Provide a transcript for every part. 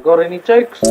Got any jokes?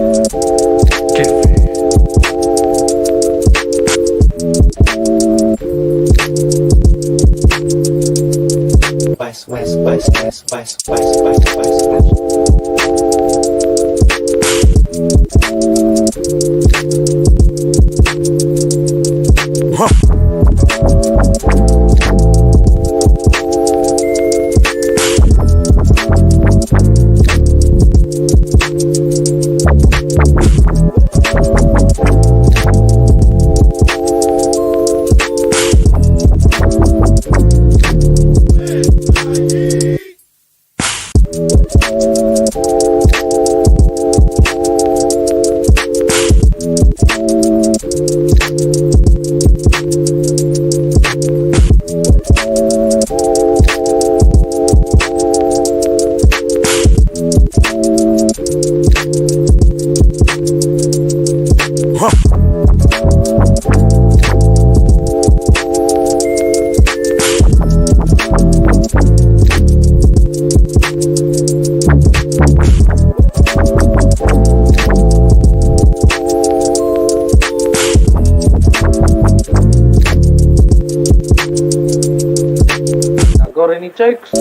Got any jokes?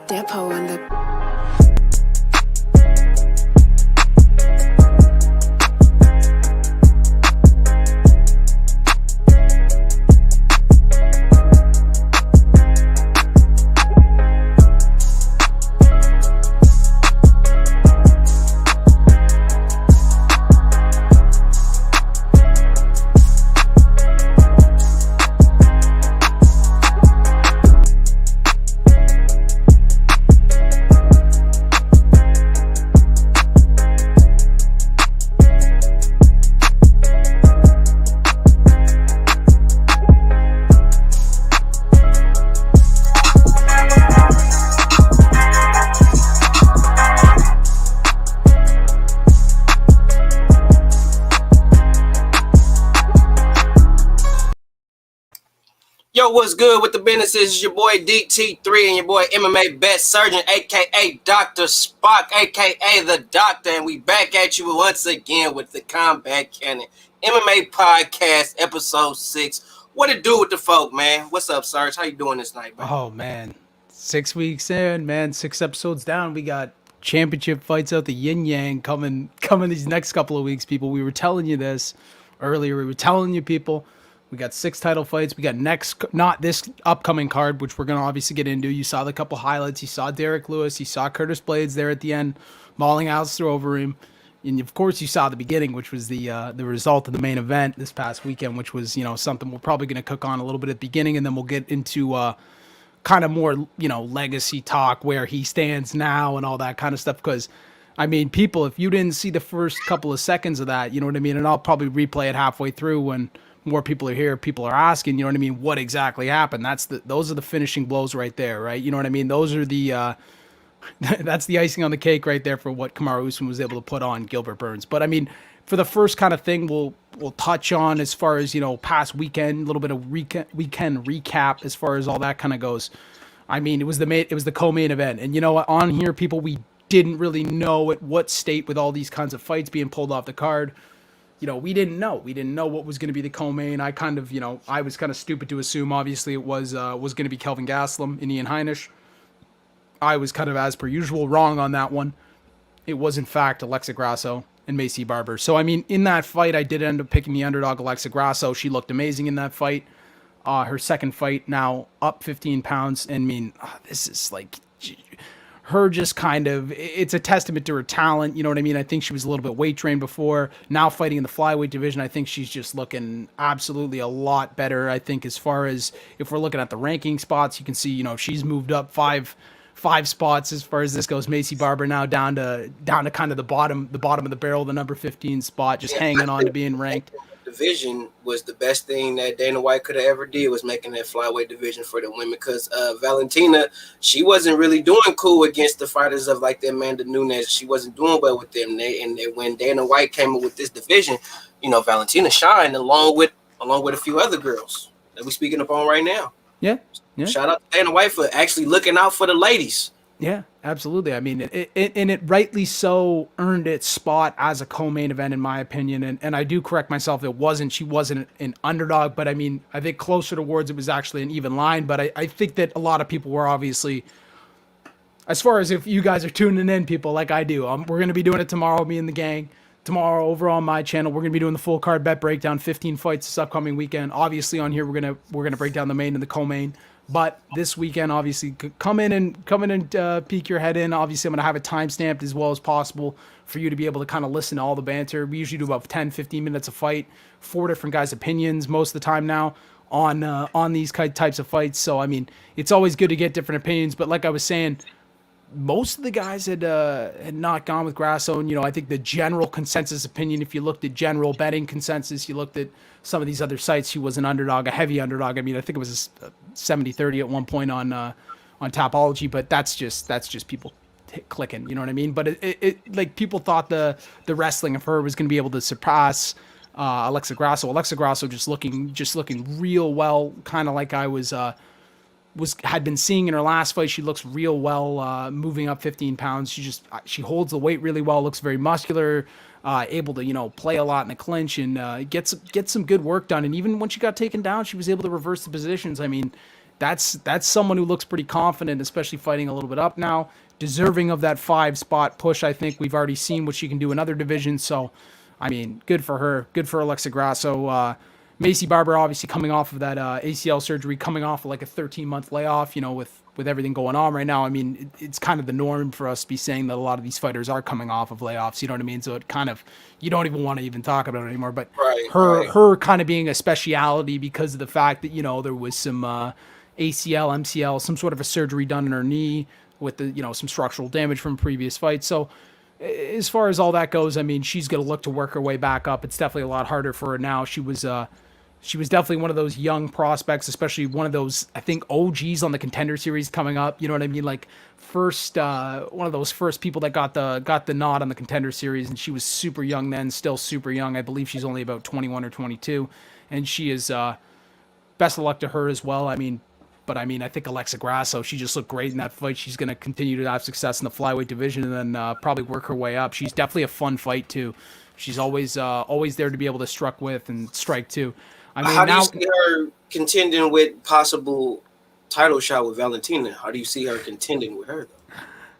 Depot on the Yo, what's good with the business? It's your boy DT3 and your boy MMA Bet Surgeon, aka Dr. Spock, aka the Doctor, and we back at you once again with the Combat Cannon MMA Podcast, Episode 6. What it do with the folk, man? What's up, Serge? How you doing this night, man? Oh, man. 6 weeks in, man. 6 episodes down. We got championship fights out the yin-yang coming these next couple of weeks, people. We were telling you this earlier. We were telling you, people. We got 6 title fights. We got not this upcoming card, which we're going to obviously get into. You saw the couple highlights. You saw Derek Lewis. You saw Curtis Blades there at the end, mauling Alistair Overeem. And, of course, you saw the beginning, which was the result of the main event this past weekend, which was, something we're probably going to cook on a little bit at the beginning, and then we'll get into kind of more, legacy talk where he stands now and all that kind of stuff. Because, I mean, people, if you didn't see the first couple of seconds of that, you know what I mean? And I'll probably replay it halfway through when more people are here, people are asking, you know what I mean? What exactly happened? Those are the finishing blows right there, right? You know what I mean? Those are the, that's the icing on the cake right there for what Kamaru Usman was able to put on Gilbert Burns. But I mean, for the first kind of thing we'll touch on as far as, past weekend, a little bit of weekend recap as far as all that kind of goes. I mean, it was the co-main event. And you know what, on here, people, we didn't really know at what state with all these kinds of fights being pulled off the card. We didn't know. We didn't know what was going to be the co-main. I kind of, I was kind of stupid to assume, obviously, it was going to be Kelvin Gastelum and Ian Heinisch. I was kind of, as per usual, wrong on that one. It was, in fact, Alexa Grasso and Macy Barber. So, I mean, in that fight, I did end up picking the underdog, Alexa Grasso. She looked amazing in that fight. Her second fight, now up 15 pounds. And, I mean, this is like her just kind of, it's a testament to her talent. You know what I mean? I think she was a little bit weight trained before. Now fighting in the flyweight division, I think she's just looking absolutely a lot better. I think as far as, if we're looking at the ranking spots, you can see, she's moved up five spots as far as this goes. Macy Barber now down to kind of the bottom of the barrel, the number 15 spot, just hanging on to being ranked. Division was the best thing that Dana White could have ever did, was making that flyweight division for the women, because Valentina, she wasn't really doing cool against the fighters of like the Amanda Nunes. She wasn't doing well with them. And when Dana White came up with this division, Valentina shined along with a few other girls that we're speaking upon right now. Yeah. Shout out to Dana White for actually looking out for the ladies. Yeah, absolutely. I mean, it rightly so earned its spot as a co-main event, in my opinion. And I do correct myself. She wasn't an underdog, but I mean, I think closer towards it was actually an even line. But I think that a lot of people were obviously, as far as if you guys are tuning in, people like I do, we're going to be doing it tomorrow, me and the gang. Tomorrow over on my channel, we're going to be doing the full card bet breakdown, 15 fights this upcoming weekend. Obviously on here, we're going to break down the main and the co-main. But this weekend, obviously, come in and peek your head in. Obviously, I'm going to have it timestamped as well as possible for you to be able to kind of listen to all the banter. We usually do about 10, 15 minutes a fight, 4 different guys' opinions most of the time now on these types of fights. So, I mean, it's always good to get different opinions. But like I was saying, most of the guys had not gone with Grasso. And, I think the general consensus opinion, if you looked at general betting consensus, you looked at some of these other sites, he was an underdog, a heavy underdog. I mean, I think it was a 70-30 at one point on Tapology, but that's just people clicking, you know what I mean? But it like people thought the wrestling of her was going to be able to surpass Alexa Grasso. Alexa Grasso just looking real well, kind of like I had been seeing in her last fight. She looks real well, moving up 15 pounds. She holds the weight really well, looks very muscular, able to, play a lot in the clinch and get some good work done. And even when she got taken down, she was able to reverse the positions. I mean, that's someone who looks pretty confident, especially fighting a little bit up now, deserving of that 5-spot push. I think we've already seen what she can do in other divisions. So, I mean, good for her. Good for Alexa Grasso. Macy Barber obviously coming off of that ACL surgery, coming off of like a 13-month layoff, with everything going on right now. I mean, it's kind of the norm for us to be saying that a lot of these fighters are coming off of layoffs, you know what I mean? So it kind of, you don't even want to even talk about it anymore. But her kind of being a speciality because of the fact that, there was some ACL, MCL, some sort of a surgery done in her knee with the, some structural damage from previous fights. So as far as all that goes, I mean, she's going to look to work her way back up. It's definitely a lot harder for her now. She was definitely one of those young prospects, especially one of those, I think, OGs on the Contender Series coming up. You know what I mean? Like one of those first people that got the nod on the Contender Series, and she was super young then, still super young. I believe she's only about 21 or 22, and she is best of luck to her as well. I mean, I think Alexa Grasso, she just looked great in that fight. She's going to continue to have success in the flyweight division and then probably work her way up. She's definitely a fun fight too. She's always there to be able to strike too. I mean, how do you see her contending with possible title shot with Valentina? How do you see her contending with her, though?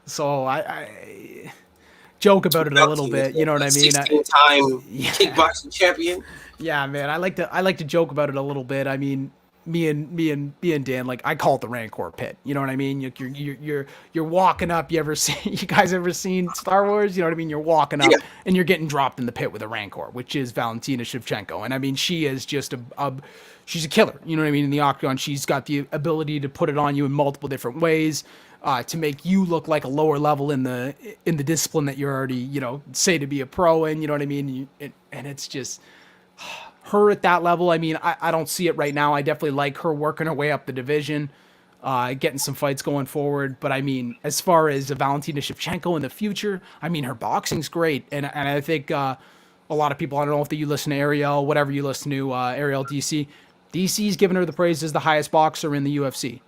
So I joke about it a little bit. You know what I mean? 16-time kickboxing champion. Yeah, man. I like to joke about it a little bit. I mean, me and Dan, like, I call it the Rancor pit. You know what I mean? You're walking up. You guys ever seen Star Wars? You know what I mean? You're walking up Yeah. and you're getting dropped in the pit with a Rancor, which is Valentina Shevchenko. And I mean, she is just she's a killer. You know what I mean? In the octagon, she's got the ability to put it on you in multiple different ways. To make you look like a lower level in the discipline that you're already, say to be a pro in, you know what I mean? And it's just her at that level. I mean, I don't see it right now. I definitely like her working her way up the division, getting some fights going forward. But I mean, as far as Valentina Shevchenko in the future, I mean, her boxing's great. And I think a lot of people, I don't know if you listen to Ariel, whatever you listen to, Ariel DC, DC's giving her the praise as the highest boxer in the UFC.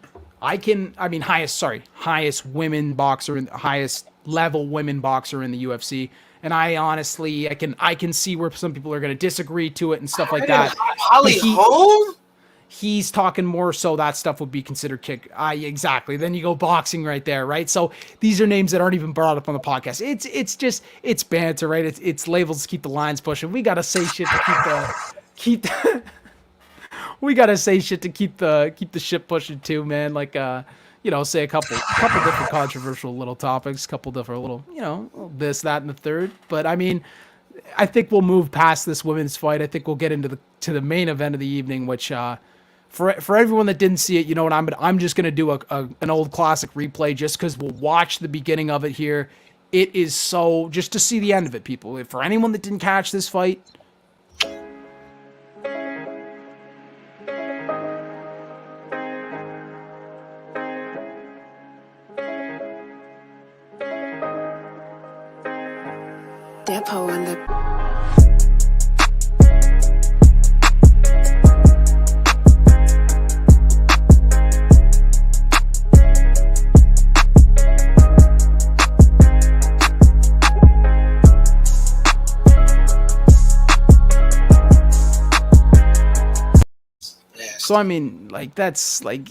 Highest women boxer and highest level women boxer in the UFC. And I honestly, I can see where some people are going to disagree to it and stuff like that. Holly Holm? He's talking more so that stuff would be considered kick. Exactly. Then you go boxing right there, right? So these are names that aren't even brought up on the podcast. It's banter, right? It's labels to keep the lines pushing. We got to say shit to keep the we gotta say shit to keep the shit pushing too, man. Like, say a couple different controversial little topics, couple different little, this, that, and the third. But I mean, I think we'll move past this women's fight. I think we'll get into the main event of the evening, which for everyone that didn't see it, you know what, I'm just gonna do an old classic replay just because we'll watch the beginning of it here. It is so just to see the end of it, people. For anyone that didn't catch this fight. Depot on the So I mean, like, that's like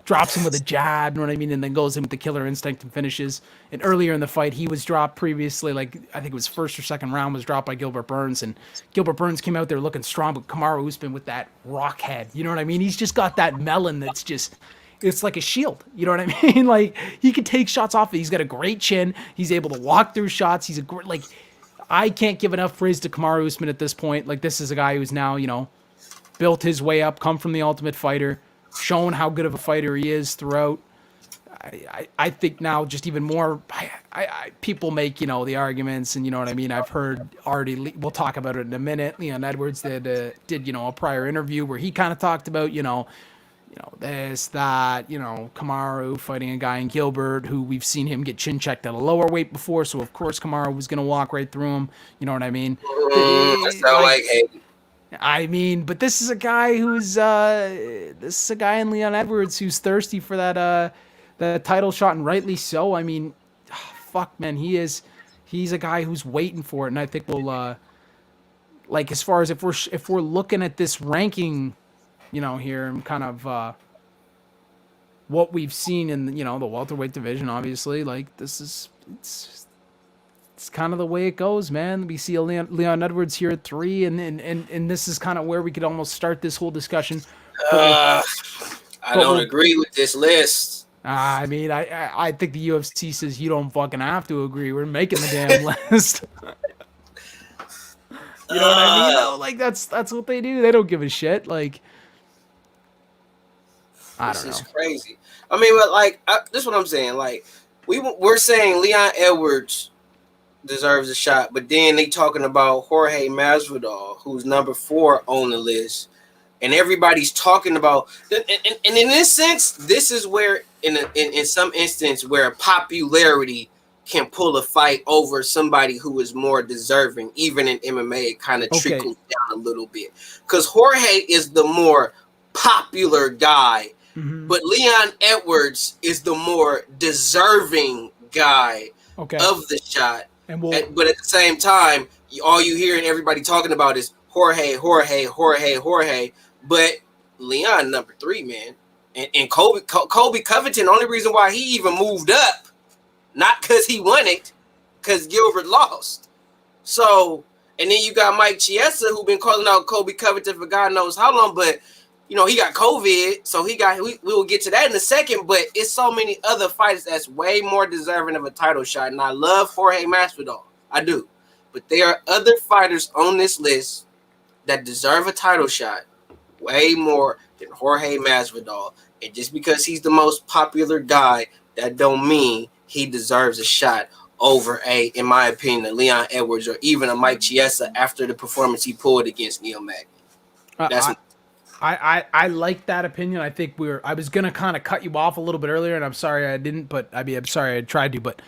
drops him with a jab, you know what I mean, and then goes in with the killer instinct and finishes. And earlier in the fight, he was dropped previously, like I think it was first or second round, was dropped by Gilbert Burns, and Gilbert Burns came out there looking strong, but Kamaru Usman with that rock head, you know what I mean? He's just got that melon that's just, it's like a shield, you know what I mean? Like, he can take shots off it. He's got a great chin. He's able to walk through shots. He's a great, like, I can't give enough praise to Kamaru Usman at this point. Like, this is a guy who's now, built his way up, come from the Ultimate Fighter, shown how good of a fighter he is throughout. I think now just even more, people make, the arguments, and you know what I mean? I've heard already, we'll talk about it in a minute, Leon Edwards did, a prior interview where he kind of talked about, this, that, Kamaru fighting a guy in Gilbert who we've seen him get chin checked at a lower weight before, so of course Kamaru was going to walk right through him, you know what I mean? That sound like hate. I mean, but this is a guy who's in Leon Edwards who's thirsty for that title shot, and rightly so. I mean, fuck, man, he's a guy who's waiting for it, and I think we'll like, as far as if we're looking at this ranking, here, and kind of what we've seen in the welterweight division, obviously, like, this is it's kind of the way it goes, man. We see a Leon Edwards here at 3, and this is kind of where we could almost start this whole discussion. I don't agree with this list. I mean, I think the UFC says you don't fucking have to agree. We're making the damn list. You know what I mean? Though? Like, that's what they do. They don't give a shit. Like, I don't know. This is crazy. I mean, but like, this is what I'm saying. Like, we're saying Leon Edwards deserves a shot, but then they talking about Jorge Masvidal, who's number 4 on the list, and everybody's talking about. And in this sense, this is where, in some instance, where popularity can pull a fight over somebody who is more deserving. Even in MMA, it kind of trickles down a little bit, because Jorge is the more popular guy, but Leon Edwards is the more deserving guy of the shot. But at the same time, all you hear and everybody talking about is Jorge. But Leon number 3, man, and Colby Covington. Only reason why he even moved up, not because he won it, because Gilbert lost. So, and then you got Mike Chiesa, who been calling out Colby Covington for God knows how long. But he got COVID, so we will get to that in a second, but it's so many other fighters that's way more deserving of a title shot. And I love Jorge Masvidal. I do. But there are other fighters on this list that deserve a title shot way more than Jorge Masvidal. And just because he's the most popular guy, that don't mean he deserves a shot over in my opinion, a Leon Edwards or even a Mike Chiesa after the performance he pulled against Neil Magny. That's I like that opinion. I think I was gonna kind of cut you off a little bit earlier, and I'm sorry I didn't. But I'm sorry I tried to. But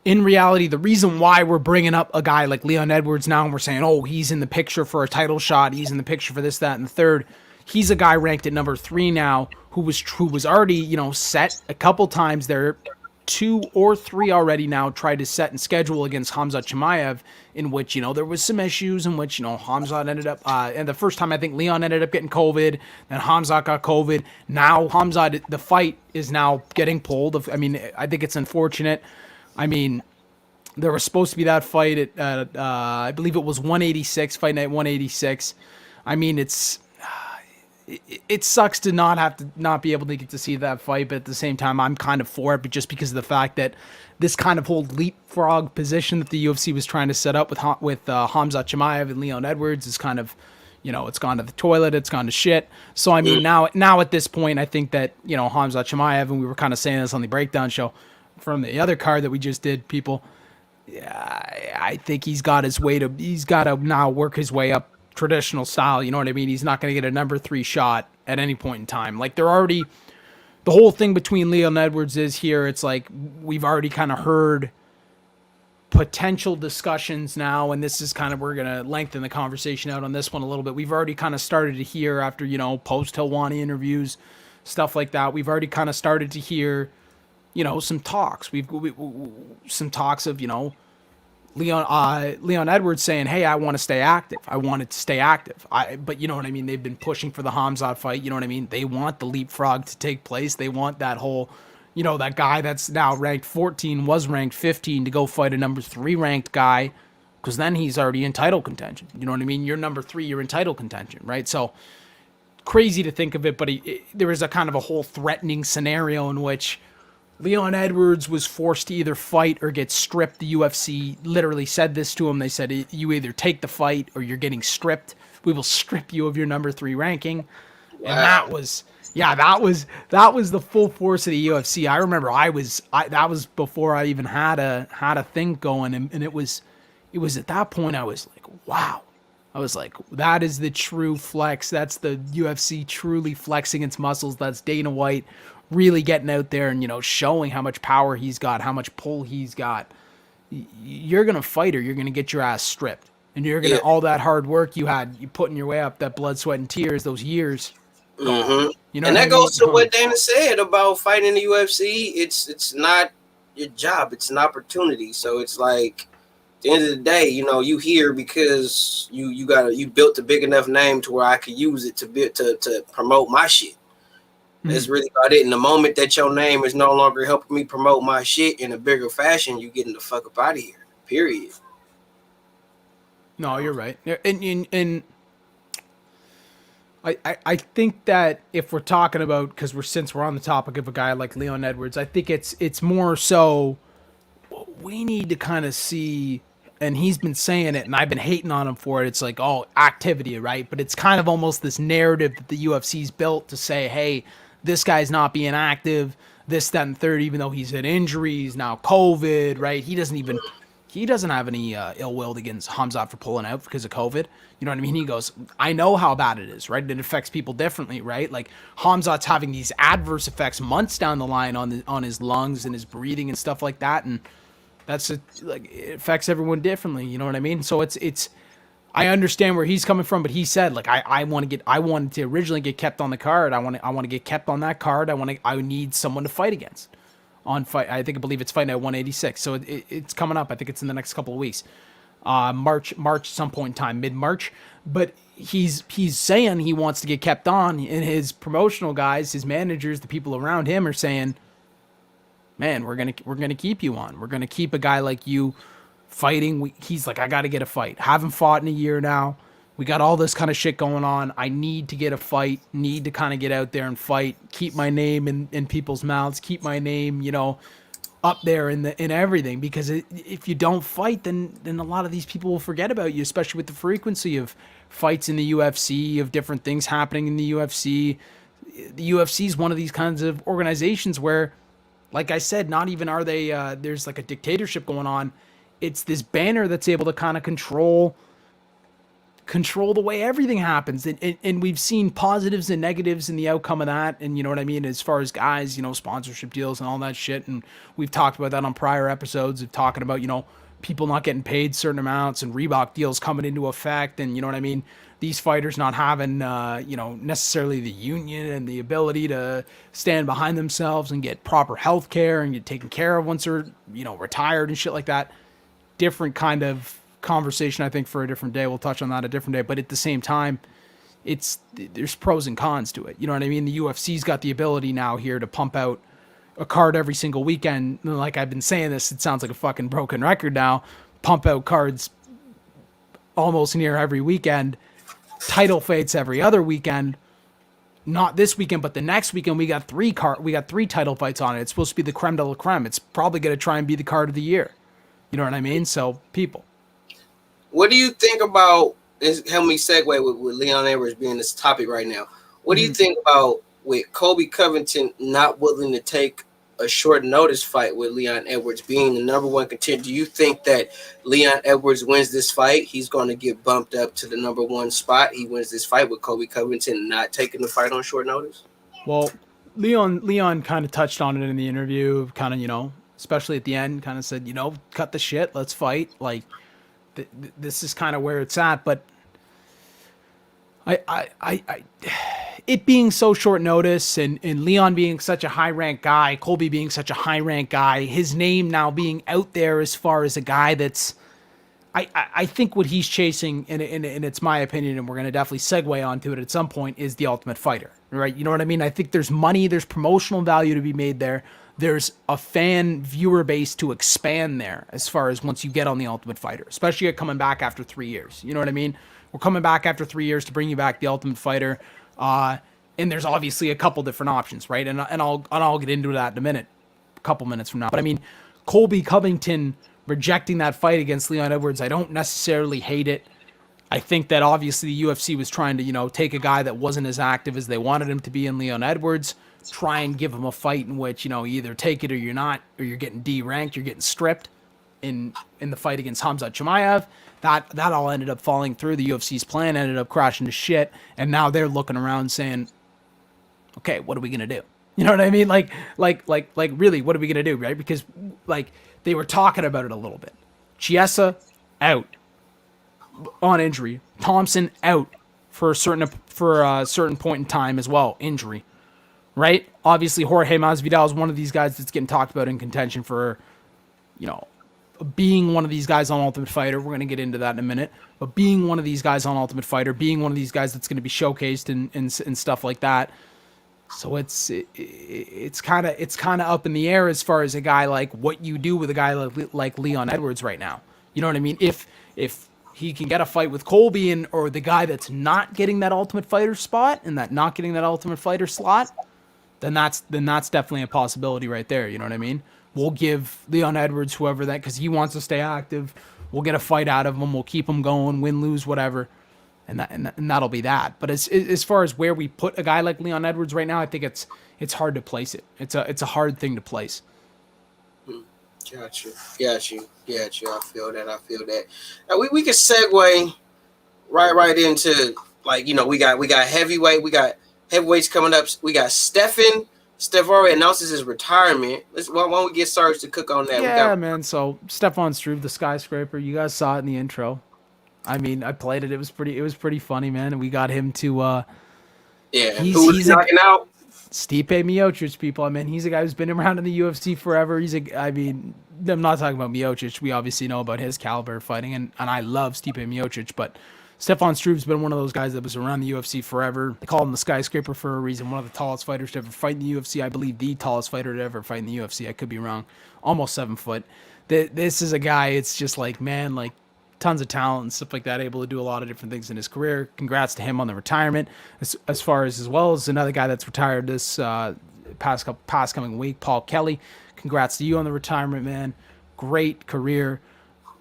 in reality, the reason why we're bringing up a guy like Leon Edwards now, and we're saying, oh, he's in the picture for a title shot, he's in the picture for this, that, and the third. He's a guy ranked at number 3 now, who was already set a couple times there. 2 or 3 already now tried to set and schedule against Khamzat Chimaev, in which, there was some issues in which, Khamzat ended up, and the first time I think Leon ended up getting COVID, then Khamzat got COVID. Now Khamzat, the fight is now getting pulled. I mean, I think it's unfortunate. I mean, there was supposed to be that fight at, I believe it was 186, Fight Night 186. I mean, it sucks to not be able to get to see that fight, but at the same time, I'm kind of for it, but just because of the fact that this kind of whole leapfrog position that the UFC was trying to set up with Khamzat Chimaev and Leon Edwards is kind of, it's gone to the toilet, it's gone to shit. So I mean, now at this point, I think that Khamzat Chimaev, and we were kind of saying this on the breakdown show from the other card that we just did, people. Yeah, I think he's got to now work his way up traditional style, you know what I mean? He's not going to get a number 3 shot at any point in time. Like, the whole thing between Leon Edwards is here, it's like we've already kind of heard potential discussions now, and this is kind of, we're going to lengthen the conversation out on this one a little bit. We've already kind of started to hear after, post-Helwani interviews, stuff like that. We've already kind of started to hear, some talks. Some talks of, Leon Edwards saying, hey, I want to stay active. I want it to stay active. But you know what I mean? They've been pushing for the Khamzat fight. You know what I mean? They want the leapfrog to take place. They want that whole, that guy that's now ranked 14 was ranked 15 to go fight a number 3 ranked guy, because then he's already in title contention. You know what I mean? You're number 3, you're in title contention, right? So crazy to think of it, but there is a kind of a whole threatening scenario in which Leon Edwards was forced to either fight or get stripped. The UFC literally said this to him. They said, you either take the fight or you're getting stripped. We will strip you of your number 3 ranking. Wow. And that was the full force of the UFC. I remember that was before I even had a thing going. And it was at that point I was like, wow. I was like, that is the true flex. That's the UFC truly flexing its muscles. That's Dana White really getting out there and, showing how much power he's got, how much pull he's got. You're going to fight or you're going to get your ass stripped. And you're going to, all that hard work you putting your way up, that blood, sweat, and tears, those years. Mm-hmm. And that goes to what Dana said about fighting the UFC. It's not your job. It's an opportunity. So it's like, at the end of the day, you here because you built a big enough name to where I could use it to promote my shit. That's really about it. And the moment that your name is no longer helping me promote my shit in a bigger fashion, you getting the fuck up out of here. Period. No, you're right. And I think that if we're talking about, because since we're on the topic of a guy like Leon Edwards, I think it's more so we need to kind of see, and he's been saying it, and I've been hating on him for it. It's like, activity, right? But it's kind of almost this narrative that the UFC's built to say, hey, this guy's not being active, this, that, and third, even though he's had injuries, now COVID, right? He doesn't have any ill will against Khamzat for pulling out because of COVID. You know what I mean? He goes, I know how bad it is, right? It affects people differently, right? Like, Khamzat's having these adverse effects months down the line on his lungs and his breathing and stuff like that, and it affects everyone differently. You know what I mean? So it's I understand where he's coming from, but he said, like, I wanted to originally get kept on the card. I want to get kept on that card. I need someone to fight against I believe it's Fight Night 186. So it's coming up. I think it's in the next couple of weeks. March some point in time, mid-March. But he's saying he wants to get kept on, and his promotional guys, his managers, the people around him are saying, man, we're gonna keep you on. We're gonna keep a guy like you fighting. He's like, I got to get a fight. Haven't fought in a year now. we got all this kind of shit going on. I need to get a fight, need to kind of get out there and fight, keep my name in people's mouths, keep my name, up there in everything. Because if you don't fight, then a lot of these people will forget about you, especially with the frequency of fights in the UFC, of different things happening in the UFC. The UFC is one of these kinds of organizations where, like I said, not even are they, there's like a dictatorship going on. It's this banner that's able to kind of control the way everything happens. And we've seen positives and negatives in the outcome of that. And you know what I mean? As far as guys, sponsorship deals and all that shit. And we've talked about that on prior episodes of talking about, people not getting paid certain amounts and Reebok deals coming into effect. And you know what I mean? These fighters not having, necessarily the union and the ability to stand behind themselves and get proper health care and get taken care of once they're, retired and shit like that. Different kind of conversation, I think, for a different day. We'll touch on that a different day. But at the same time, there's pros and cons to it. You know what I mean? The UFC's got the ability now here to pump out a card every single weekend. Like I've been saying this, it sounds like a fucking broken record now. Pump out cards almost near every weekend. Title fights every other weekend. Not this weekend, but the next weekend we got three title fights on it. It's supposed to be the creme de la creme. It's probably going to try and be the card of the year. You know what I mean? So people. What do you think about this? Help me segue with Leon Edwards being this topic right now. What do you think about with Colby Covington not willing to take a short notice fight with Leon Edwards being the number one contender? Do you think that Leon Edwards wins this fight? He's going to get bumped up to the number one spot. He wins this fight with Colby Covington not taking the fight on short notice. Well, Leon kind of touched on it in the interview, kind of, especially at the end, kind of said, cut the shit, let's fight. Like, this is kind of where it's at, but it being so short notice and Leon being such a high ranked guy, Colby being such a high ranked guy, his name now being out there as far as a guy that's, I think what he's chasing, and it's my opinion, and we're going to definitely segue onto it at some point, is the Ultimate Fighter, right? You know what I mean? I think there's money, there's promotional value to be made there. There's a fan viewer base to expand there as far as once you get on the Ultimate Fighter, especially coming back after 3 years. You know what I mean? We're coming back after 3 years to bring you back the Ultimate Fighter. And there's obviously a couple different options, right? And I'll get into that in a minute, a couple minutes from now. But I mean, Colby Covington rejecting that fight against Leon Edwards, I don't necessarily hate it. I think that obviously the UFC was trying to, take a guy that wasn't as active as they wanted him to be in Leon Edwards, try and give him a fight in which, you either take it or you're not, or you're getting D-ranked, you're getting stripped in the fight against Khamzat Chimaev. That all ended up falling through. The UFC's plan ended up crashing to shit, and now they're looking around saying, okay, what are we going to do? You know what I mean? Like, really, what are we going to do, right? Because, they were talking about it a little bit. Chiesa, out on injury. Thompson, out for a certain point in time as well, injury. Right? Obviously, Jorge Masvidal is one of these guys that's getting talked about in contention for, being one of these guys on Ultimate Fighter. We're going to get into that in a minute. But being one of these guys on Ultimate Fighter, being one of these guys that's going to be showcased and stuff like that. So it's kind of up in the air as far as a guy like what you do with a guy like Leon Edwards right now. You know what I mean? If he can get a fight with Colby or the guy that's not getting that Ultimate Fighter spot and that not getting that Ultimate Fighter slot, then that's definitely a possibility right there. You know what I mean? We'll give Leon Edwards, whoever that, because he wants to stay active. We'll get a fight out of him. We'll keep him going, win, lose, whatever. And that'll be that. But as far as where we put a guy like Leon Edwards right now, I think it's hard to place it. It's a hard thing to place. Got you. I feel that. Now we can segue right into we got heavyweight, we got heavyweights coming up. We got Stefan. Steph already announces his retirement. Why don't we get Sarge to cook on that? Yeah, man. So Stefan Struve, the skyscraper, you guys saw it in the intro. I mean, I played it. It was pretty funny, man. And we got him to he's knocking out Stipe Miocic, people. I mean, he's a guy who's been around in the UFC forever. I'm not talking about Miocic. We obviously know about his caliber of fighting, and I love Stipe Miocic, but Stefan Struve's been one of those guys that was around the UFC forever. They call him the skyscraper for a reason. One of the tallest fighters to ever fight in the UFC. I believe the tallest fighter to ever fight in the UFC. I could be wrong. Almost 7 foot. This is a guy, it's just like, man, like, tons of talent and stuff like that, able to do a lot of different things in his career. Congrats to him on the retirement. As far as well as another guy that's retired this past coming week, Paul Kelly. Congrats to you on the retirement, man. Great career.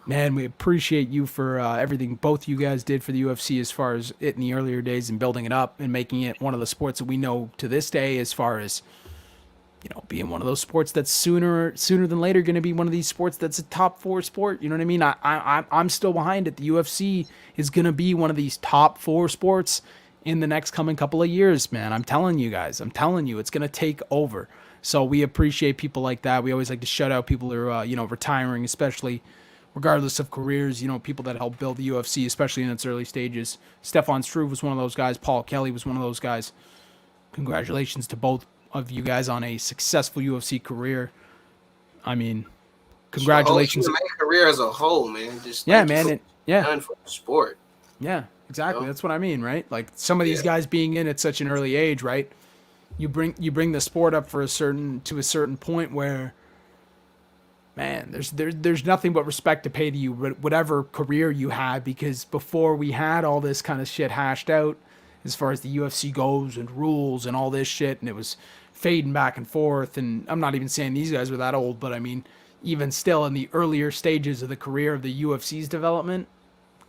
Man, we appreciate you for everything both you guys did for the UFC as far as it in the earlier days and building it up and making it one of the sports that we know to this day as far as, you know, being one of those sports that's sooner than later going to be one of these sports that's a top 4 sport. You know what I mean? I'm still behind it. The UFC is going to be one of these top 4 sports in the next coming couple of years, man. I'm telling you guys. I'm telling you, it's going to take over. So we appreciate people like that. We always like to shout out people who are, retiring, especially regardless of careers, people that helped build the UFC, especially in its early stages. Stefan Struve was one of those guys. Paul Kelly was one of those guys. Congratulations to both of you guys on a successful UFC career. I mean, congratulations. The whole career as a whole, man. Just yeah, man. Done for the sport. Yeah, exactly. That's what I mean, right? Like some of these guys being in at such an early age, right? You bring the sport up to a certain point where, man, there's nothing but respect to pay to you, whatever career you had, because before we had all this kind of shit hashed out as far as the UFC goes and rules and all this shit, and it was fading back and forth. And I'm not even saying these guys were that old, but I mean, even still in the earlier stages of the career of the UFC's development,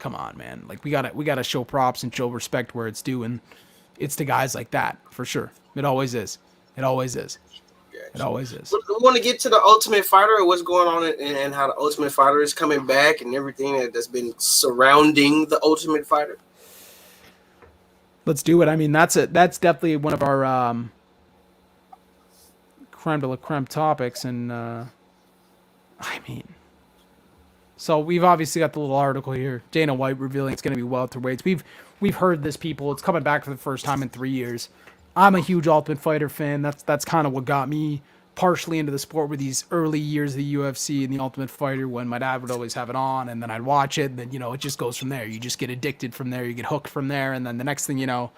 come on, man. Like we gotta show props and show respect where it's due, and it's to guys like that for sure. It always is. It always is. It always is. We want to get to the Ultimate Fighter and what's going on and how the Ultimate Fighter is coming back and everything that's been surrounding the Ultimate Fighter. Let's do it. I mean, that's definitely one of our creme de la creme topics, and I mean, so we've obviously got the little article here. Dana White revealing it's going to be welterweights. We've heard this, people. It's coming back for the first time in 3 years. I'm a huge Ultimate Fighter fan. That's kind of what got me partially into the sport, with these early years of the UFC and the Ultimate Fighter, when my dad would always have it on, and then I'd watch it, and then, it just goes from there. You just get addicted from there. You get hooked from there, and then the next thing you know,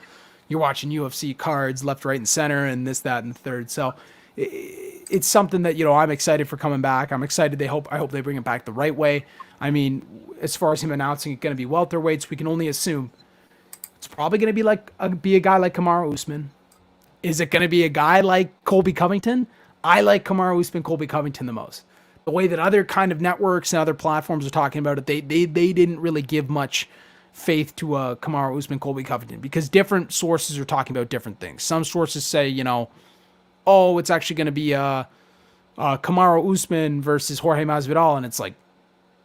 you're watching UFC cards left, right, and center, and this, that, and the third. So it's something that, I'm excited for coming back. I'm excited. I hope they bring it back the right way. I mean, as far as him announcing it's going to be welterweights, we can only assume it's probably going to be a guy like Kamaru Usman. Is it going to be a guy like Colby Covington? I like Kamaru Usman, Colby Covington the most. The way that other kind of networks and other platforms are talking about it, they didn't really give much faith to Kamaru Usman, Colby Covington, because different sources are talking about different things. Some sources say, it's actually going to be Kamaru Usman versus Jorge Masvidal, and it's like,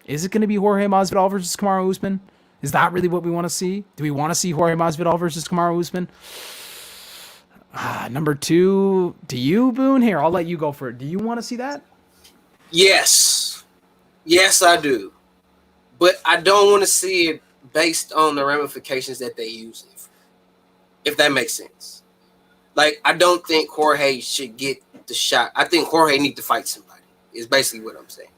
is it going to be Jorge Masvidal versus Kamaru Usman? Is that really what we want to see? Do we want to see Jorge Masvidal versus Kamaru Usman? Number 2, do you, Boone? Here, I'll let you go for it. Do you want to see that? Yes. Yes, I do. But I don't want to see it based on the ramifications that they use it, if that makes sense. Like, I don't think Jorge should get the shot. I think Jorge need to fight somebody, is basically what I'm saying.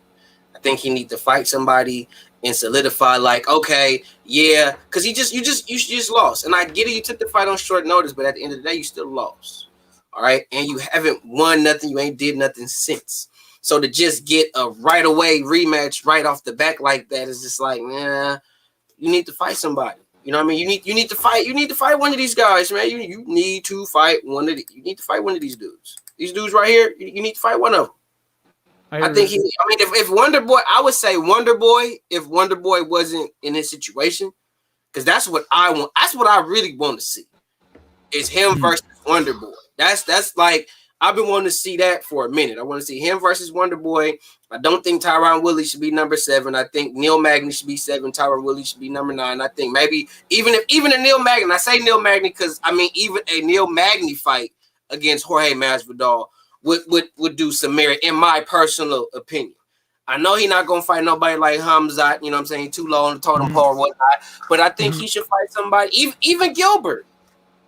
I think he need to fight somebody and solidify, like, okay, yeah, because you just lost. And I get it, you took the fight on short notice, but at the end of the day, you still lost. All right. And you haven't won nothing, you ain't did nothing since. So to just get a right away rematch right off the back like that is just like, nah, you need to fight somebody. You know what I mean? You need to fight one of these guys, man. You need to fight one of these dudes. These dudes right here, you need to fight one of them. I think if Wonder Boy, I would say Wonder Boy, if Wonder Boy wasn't in his situation, because that's what I want. That's what I really want to see, is him versus Wonder Boy. That's like, I've been wanting to see that for a minute. I want to see him versus Wonder Boy. I don't think Tyron Woodley should be number 7. I think Neil Magny should be 7. Tyron Woodley should be number 9. I think maybe even a Neil Magny, I say Neil Magny because I mean even a Neil Magny fight against Jorge Masvidal would do some merit, in my personal opinion. I know he's not gonna fight nobody like Hamzat, you know what I'm saying? He's too low on the totem pole or whatnot. But I think he should fight somebody, even Gilbert.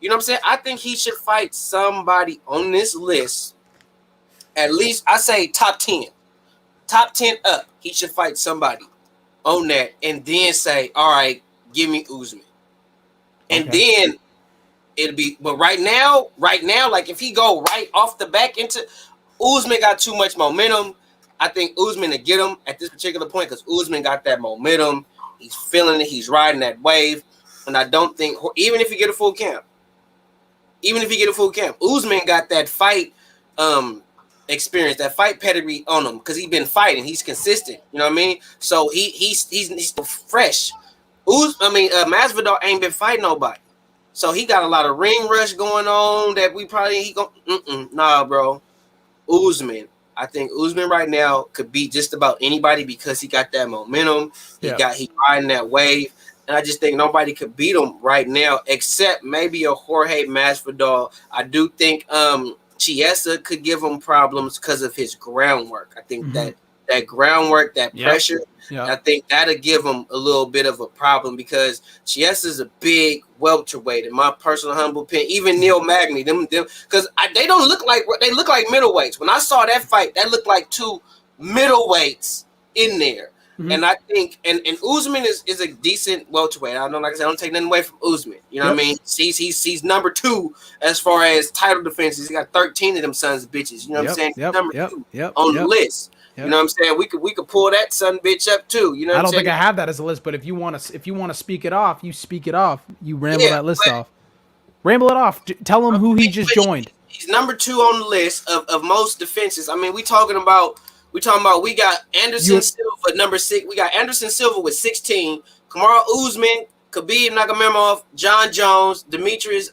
You know what I'm saying? I think he should fight somebody on this list. At least I say top 10. Top 10 up. He should fight somebody on that and then say, all right, give me Usman. And then it'll be, but right now, like if he go right off the back into, Usman got too much momentum. I think Usman to get him at this particular point, because Usman got that momentum. He's feeling it. He's riding that wave. And I don't think, even if you get a full camp, Usman got that fight experience, that fight pedigree on him because he's been fighting. He's consistent. You know what I mean? So he's still fresh. Masvidal ain't been fighting nobody. So he got a lot of ring rush going on that nah, bro. Usman. I think Usman right now could beat just about anybody because he got that momentum. He riding that wave. And I just think nobody could beat him right now except maybe a Jorge Masvidal. I do think Chiesa could give him problems because of his groundwork. I think that groundwork, that pressure, I think that'll give him a little bit of a problem because Chiesa is a big welterweight, in my personal humble opinion. Even Neil Magny, them because they don't look like middleweights. When I saw that fight, that looked like two middleweights in there. Mm-hmm. And I think and Usman is a decent welterweight. I don't, like I said, I don't take nothing away from Usman. You know what I mean? He's number 2 as far as title defenses. He got 13 of them sons of bitches. You know what I'm saying? Number 2 on the list. Yep. You know what I'm saying? We could pull that son bitch up too. You know what I'm saying? I don't think I have that as a list, but if you want to speak it off, you speak it off. You ramble that list off. Ramble it off. Tell him who he just joined. He's number 2 on the list of most defenses. I mean, we got Anderson Silva, number 6. We got Anderson Silva with 16. Kamaru Usman, Khabib Nurmagomedov, John Jones, Demetrius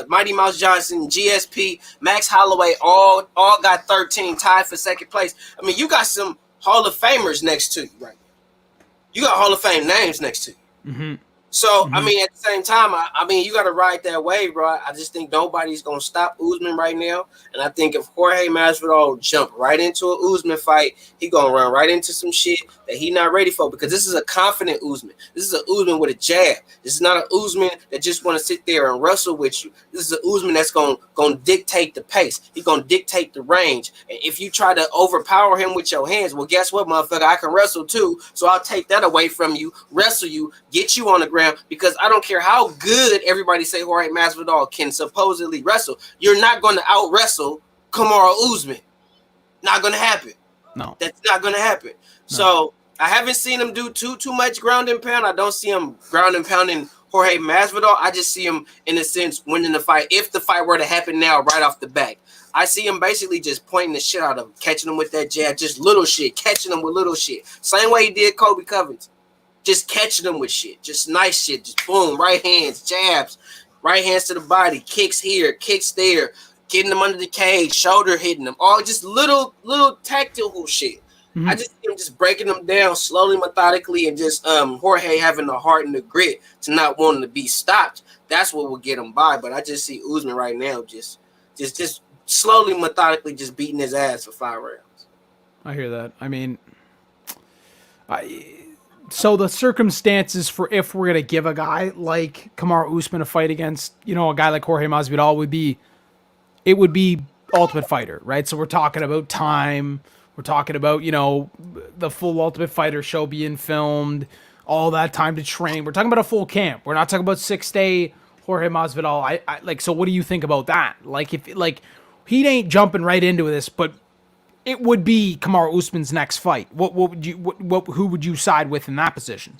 Mighty Mouse Johnson, GSP, Max Holloway, all got 13, tied for second place. I mean, you got some Hall of Famers next to you right now. You got Hall of Fame names next to you. Mm-hmm. So, I mean, at the same time, I mean, you got to ride that wave, bro. I just think nobody's going to stop Usman right now. And I think if Jorge Masvidal jump right into a Usman fight, he going to run right into some shit that he not ready for because this is a confident Usman. This is a Usman with a jab. This is not an Usman that just want to sit there and wrestle with you. This is a Usman that's going to dictate the pace. He's going to dictate the range. And if you try to overpower him with your hands, well, guess what, motherfucker? I can wrestle too. So I'll take that away from you, wrestle you, get you on the ground. Because I don't care how good everybody say Jorge Masvidal can supposedly wrestle, you're not going to out wrestle Kamaru Usman. Not going to happen. No, that's not going to happen. No. So I haven't seen him do too much ground and pound. I don't see him ground and pounding Jorge Masvidal. I just see him in a sense winning the fight. If the fight were to happen now, right off the bat, I see him basically just pointing the shit out of him, catching him with that jab, just little shit, catching him with little shit. Same way he did Kobe Covington. Just catching them with shit, just nice shit, just boom, right hands, jabs, right hands to the body, kicks here, kicks there, getting them under the cage, shoulder hitting them, all just little tactical shit. Mm-hmm. I just see him just breaking them down slowly, methodically, and just Jorge having the heart and the grit to not wanting to be stopped. That's what will get him by. But I just see Usman right now just slowly, methodically, just beating his ass for 5 rounds. I hear that. I mean, so the circumstances for if we're going to give a guy like Kamaru Usman a fight against, a guy like Jorge Masvidal would be Ultimate Fighter, right? So we're talking about time. We're talking about, the full Ultimate Fighter show being filmed, all that time to train. We're talking about a full camp. We're not talking about 6-day Jorge Masvidal. So what do you think about that? He ain't jumping right into this, but it would be Kamaru Usman's next fight. Who would you side with in that position?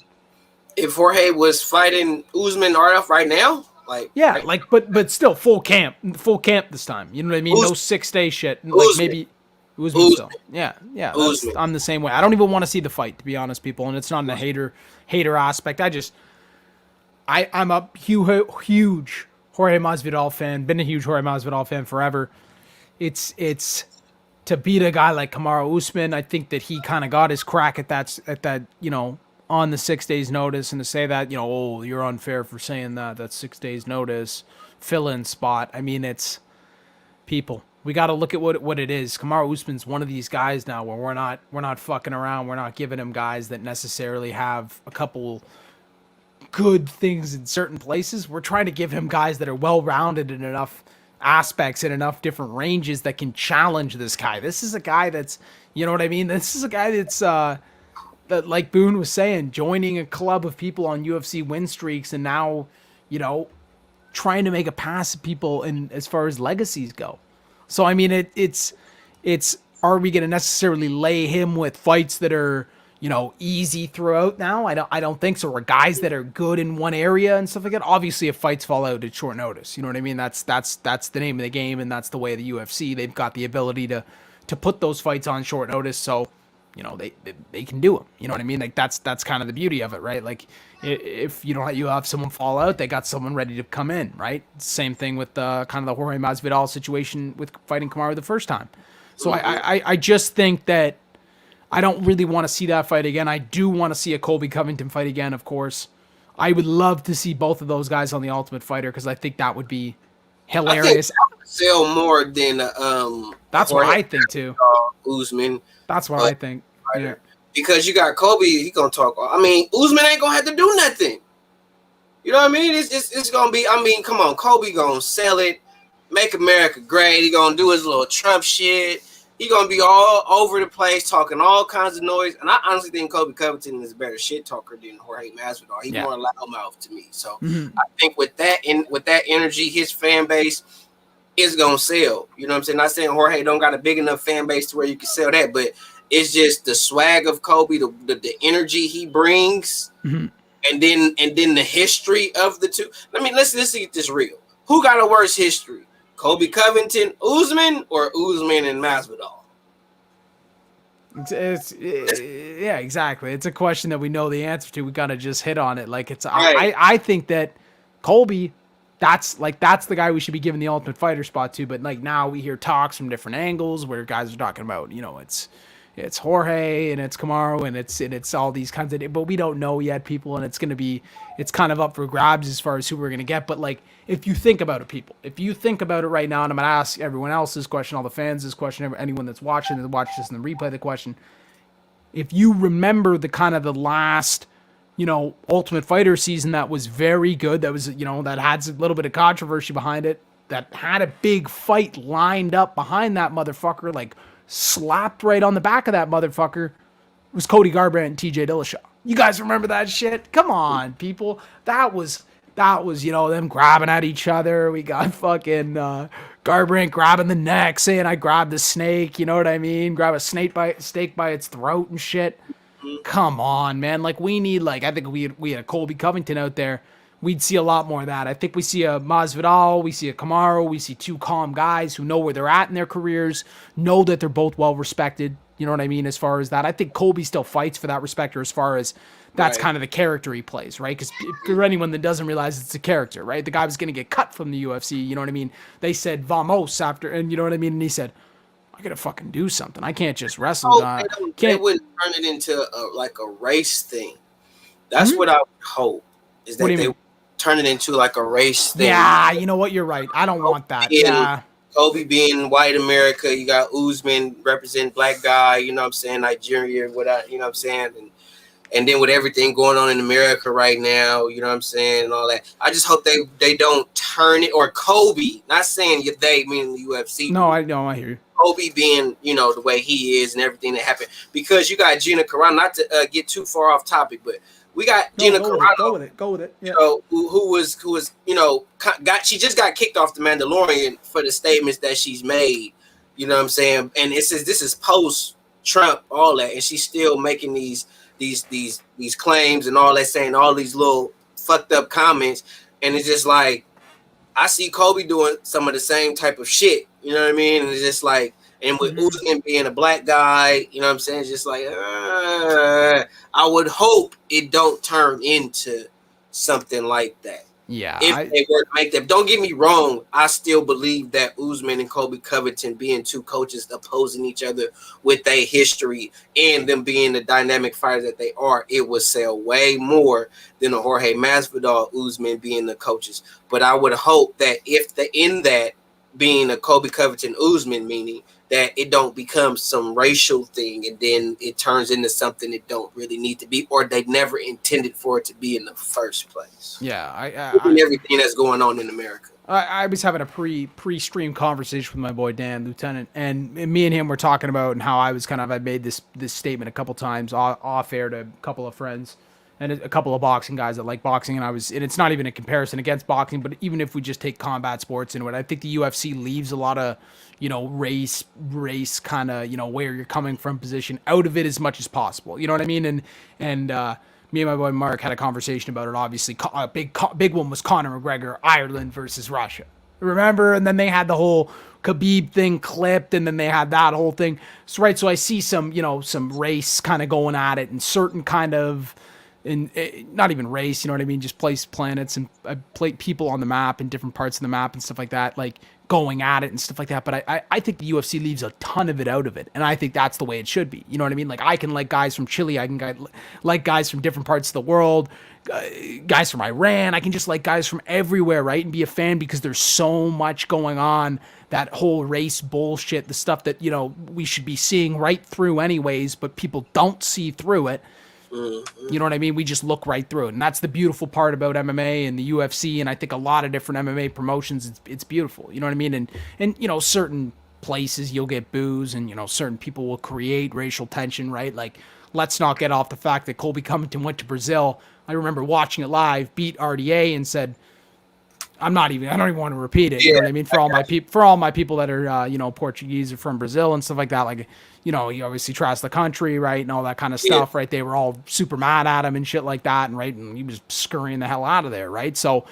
If Jorge was fighting Usman right now, but still full camp this time. You know what I mean? No 6-day shit. Maybe Usman still. Yeah. I'm the same way. I don't even want to see the fight, to be honest, people. And it's not in the hater aspect. I'm a huge Jorge Masvidal fan. Been a huge Jorge Masvidal fan forever. It's to beat a guy like Kamaru Usman, I think that he kind of got his crack at that, on the 6 days notice, and to say that, you're unfair for saying that's 6 days notice, fill-in spot. I mean, it's people. We got to look at what it is. Kamaru Usman's one of these guys now where we're not fucking around. We're not giving him guys that necessarily have a couple good things in certain places. We're trying to give him guys that are well-rounded in enough aspects in enough different ranges that can challenge this guy. This is a guy that's, you know what I mean? This is a guy that's, that like Boone was saying, joining a club of people on UFC win streaks and now, trying to make a pass at people in as far as legacies go. So, I mean, it's are we going to necessarily lay him with fights that are, easy throughout now. I don't think so. Or guys that are good in one area and stuff like that. Obviously, if fights fall out at short notice, you know what I mean. That's the name of the game, and that's the way of the UFC. They've got the ability to put those fights on short notice, so they can do them. You know what I mean? Like that's kind of the beauty of it, right? Like if you have someone fall out, they got someone ready to come in, right? Same thing with kind of the Jorge Masvidal situation with fighting Kamaru the first time. So I just think that I don't really want to see that fight again. I do want to see a Colby Covington fight again, of course. I would love to see both of those guys on the Ultimate Fighter because I think that would be hilarious. I think that would sell more than That's what I think too. Usman. That's what I think. Yeah. Because you got Kobe, he gonna talk. I mean, Usman ain't gonna have to do nothing. You know what I mean? It's gonna be. I mean, come on, Kobe gonna sell it, make America great. He gonna do his little Trump shit. He gonna be all over the place talking all kinds of noise. And I honestly think Kobe Covington is a better shit talker than Jorge Masvidal. He's more loudmouth to me. So I think with that energy, his fan base is gonna sell. You know what I'm saying? Not saying Jorge don't got a big enough fan base to where you can sell that, but it's just the swag of Kobe, the energy he brings, and then the history of the two. Let's get this real. Who got a worse history? Kobe Covington, Usman, or Usman and Masvidal? Yeah, exactly. It's a question that we know the answer to. We gotta just hit on it. Like it's Right. I think that Colby, that's the guy we should be giving the Ultimate Fighter spot to. But like now we hear talks from different angles where guys are talking about, it's Jorge and it's Kamaru and it's all these kinds of, but we don't know yet, people, and it's kind of up for grabs as far as who we're gonna get. But like, if you think about it, people, if you think about it right now, and I'm gonna ask everyone else this question, all the fans this question, anyone that's watching and watched this in the replay, the question: if you remember the kind of the last, Ultimate Fighter season that was very good, that was that had a little bit of controversy behind it, that had a big fight lined up behind that motherfucker, like slapped right on the back of that motherfucker, was Cody Garbrandt and TJ Dillashaw. You guys remember that shit? Come on, people. That was them grabbing at each other. We got fucking Garbrandt grabbing the neck, saying I grabbed the snake, you know what I mean? Grab a snake by its throat and shit. Come on, man. Like we need, I think we had a Colby Covington out there. We'd see a lot more of that. I think we see a Masvidal, we see a Kamaru, we see two calm guys who know where they're at in their careers, know that they're both well respected. You know what I mean? As far as that, I think Colby still fights for that respect, or as far as that's kind of the character he plays, right? Because for anyone that doesn't realize it's a character, right? The guy was going to get cut from the UFC. You know what I mean? They said vamos after, and you know what I mean? And he said, I got to fucking do something. I can't just wrestle. They wouldn't turn it into a race thing. That's what I would hope, is that they turn it into like a race thing. Yeah, you know what? You're right. I don't want that. Yeah. Kobe being white America, you got Usman representing black guy, you know what I'm saying, Nigeria, without, you know what I'm saying, and then with everything going on in America right now, you know what I'm saying, and all that. I just hope they don't turn it, or Kobe, not saying they, meaning the UFC. No, I know, I hear you. Kobe being, the way he is and everything that happened, because you got Gina Carano, not to get too far off topic, but we got Gina Carano. Go with it. Yeah. Who was she just got kicked off the Mandalorian for the statements that she's made. You know what I'm saying? And it says this is post Trump, all that, and she's still making these claims and all that, saying all these little fucked up comments, and it's just like I see Kobe doing some of the same type of shit. You know what I mean? And it's just like. And with Usman being a black guy, you know what I'm saying? It's just like, I would hope it don't turn into something like that. Yeah. If they were to make that. Don't get me wrong. I still believe that Usman and Kobe Covington being two coaches opposing each other with their history and them being the dynamic fighters that they are, it would sell way more than a Jorge Masvidal, Usman being the coaches. But I would hope that in that being a Kobe Covington Usman, meaning that it don't become some racial thing and then it turns into something it don't really need to be, or they never intended for it to be in the first place. Yeah, everything that's going on in America. I was having a pre-stream conversation with my boy Dan, Lieutenant, and me and him were talking about and how I made this statement a couple times off air to a couple of friends, and a couple of boxing guys that like boxing, and it's not even a comparison against boxing, but even if we just take combat sports into it, I think the UFC leaves a lot of, race kind of, where you're coming from position out of it as much as possible. You know what I mean? And me and my boy Mark had a conversation about it. Obviously, a big one was Conor McGregor, Ireland versus Russia. Remember? And then they had the whole Khabib thing clipped, and then they had that whole thing. So right, so I see some, some race kind of going at it, and certain kind of, not even race, you know what I mean? Just place planets and people on the map in different parts of the map and stuff like that, like going at it and stuff like that. But I think the UFC leaves a ton of it out of it, and I think that's the way it should be. You know what I mean? Like I can like guys from Chile, I can like guys from different parts of the world, guys from Iran. I can just like guys from everywhere, right? And be a fan because there's so much going on. That whole race bullshit, the stuff that, we should be seeing right through anyways, but people don't see through it. You know what I mean? We just look right through it. And that's the beautiful part about MMA and the UFC. And I think a lot of different MMA promotions, it's beautiful. You know what I mean? And certain places you'll get boos and, certain people will create racial tension, right? Like, let's not get off the fact that Colby Covington went to Brazil. I remember watching it live, beat RDA and said, I don't even want to repeat it. You know what I mean? For all my people that are, Portuguese or from Brazil and stuff like that, like, he obviously trashed the country, right? And all that kind of stuff, right? They were all super mad at him and shit like that. And right. And he was scurrying the hell out of there. Right. So,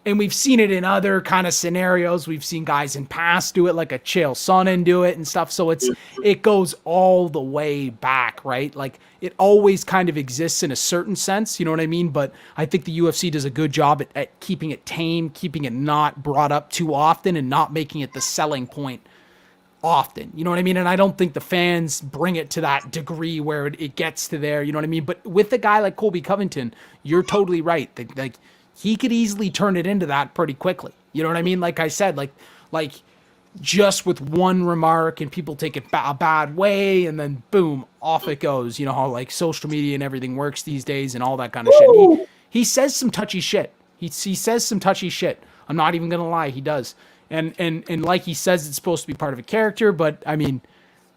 and we've seen it in other kind of scenarios. We've seen guys in past do it, like a Chael Sonnen do it and stuff. So it goes all the way back, right? Like it always kind of exists in a certain sense, you know what I mean? But I think the UFC does a good job at keeping it tame, keeping it not brought up too often, and not making it the selling point often, you know what I mean? And I don't think the fans bring it to that degree where it gets to there, you know what I mean? But with a guy like Colby Covington, you're totally right. Like he could easily turn it into that pretty quickly. You know what I mean? Like I said, like just with one remark and people take it a bad way and then boom, off it goes. You know how like social media and everything works these days and all that kind of shit. He says some touchy shit. He says some touchy shit. I'm not even going to lie. He does. And like he says, it's supposed to be part of a character, but I mean,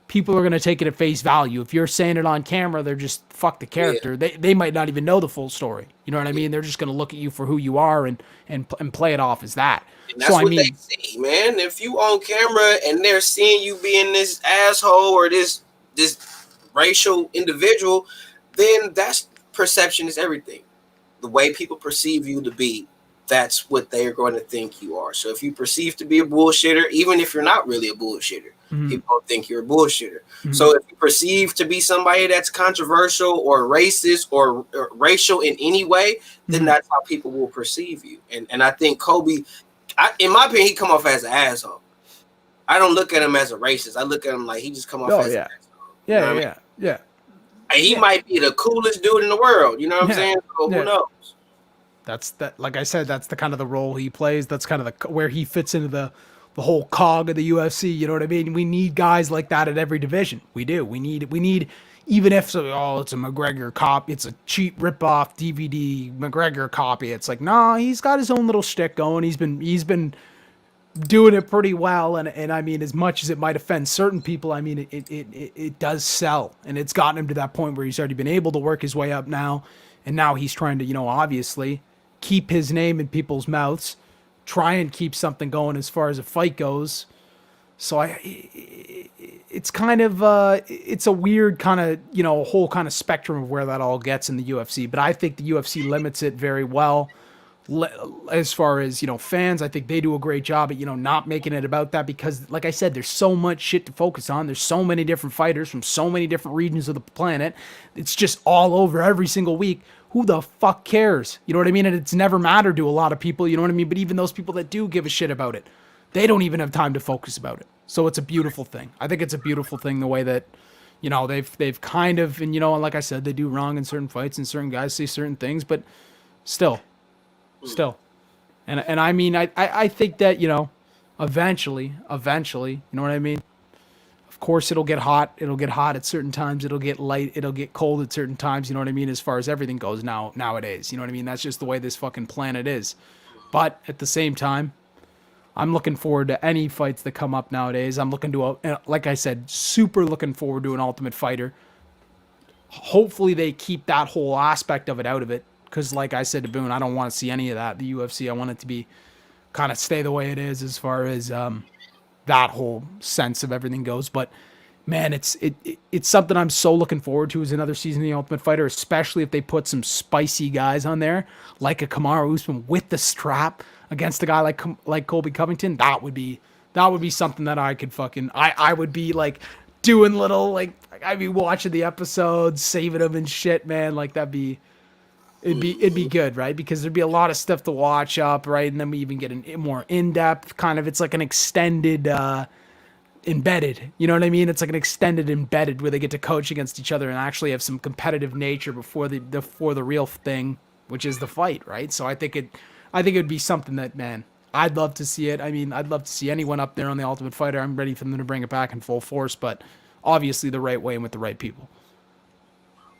people are going to take it at face value. If you're saying it on camera, they're just fuck the character. Yeah. They might not even know the full story. You know what I mean? They're just going to look at you for who you are and play it off as that. And that's what they see, man. If you on camera and they're seeing you being this asshole or this racial individual, then that's perception is everything. The way people perceive you to be, that's what they are going to think you are. So if you perceive to be a bullshitter, even if you're not really a bullshitter, people don't think you're a bullshitter. So if you perceive to be somebody that's controversial or racist or racial in any way, then that's how people will perceive you. And I think Colby, in my opinion, he come off as an asshole. I don't look at him as a racist. I look at him like he just come off as an asshole. Yeah. And he might be the coolest dude in the world. You know what I'm saying? So who knows? That's that. Like I said, that's the kind of the role he plays. That's kind of where he fits into the whole cog of the UFC. You know what I mean? We need guys like that at every division. We do. We need even if it's a McGregor copy, it's a cheap ripoff DVD McGregor copy. It's like, nah, he's got his own little shtick going. He's been doing it pretty well. And I mean, as much as it might offend certain people, I mean, it does sell, and it's gotten him to that point where he's already been able to work his way up now, and now he's trying to, obviously keep his name in people's mouths, try and keep something going as far as a fight goes. So it's kind of, it's a weird kind of, whole kind of spectrum of where that all gets in the UFC. But I think the UFC limits it very well as far as, fans. I think they do a great job at, not making it about that because, like I said, there's so much shit to focus on. There's so many different fighters from so many different regions of the planet. It's just all over every single week. Who the fuck cares? You know what I mean? And it's never mattered to a lot of people, you know what I mean? But even those people that do give a shit about it, they don't even have time to focus about it. So it's a beautiful thing. I think it's a beautiful thing the way that, they've kind of, and like I said, they do wrong in certain fights and certain guys say certain things, but still. And I mean, I think that, eventually, you know what I mean? Of course, it'll get hot. It'll get hot at certain times. It'll get light. It'll get cold at certain times. You know what I mean? As far as everything goes nowadays, you know what I mean? That's just the way this fucking planet is. But at the same time, I'm looking forward to any fights that come up nowadays. I'm looking to, like I said, super looking forward to an Ultimate Fighter. hopefully they keep that whole aspect of it out of it. Because like I said to Boone, I don't want to see any of that. The UFC, I want it to be kind of stay the way it is as far as that whole sense of everything goes. But man, it's something I'm so looking forward to as another season of the Ultimate Fighter, especially if they put some spicy guys on there like a Kamaru Usman with the strap against a guy like Colby Covington. That would be something that I could I would be like doing little like I'd be watching the episodes, saving them and shit, man. Like it'd be good, right? Because there'd be a lot of stuff to watch up, right? And then we even get a more in-depth kind of, it's like an extended embedded, you know what I mean? It's like an extended embedded where they get to coach against each other and actually have some competitive nature before the real thing, which is the fight, right? So I think it'd be something that, man, I'd love to see it. I mean, I'd love to see anyone up there on the Ultimate Fighter. I'm ready for them to bring it back in full force, but obviously the right way and with the right people.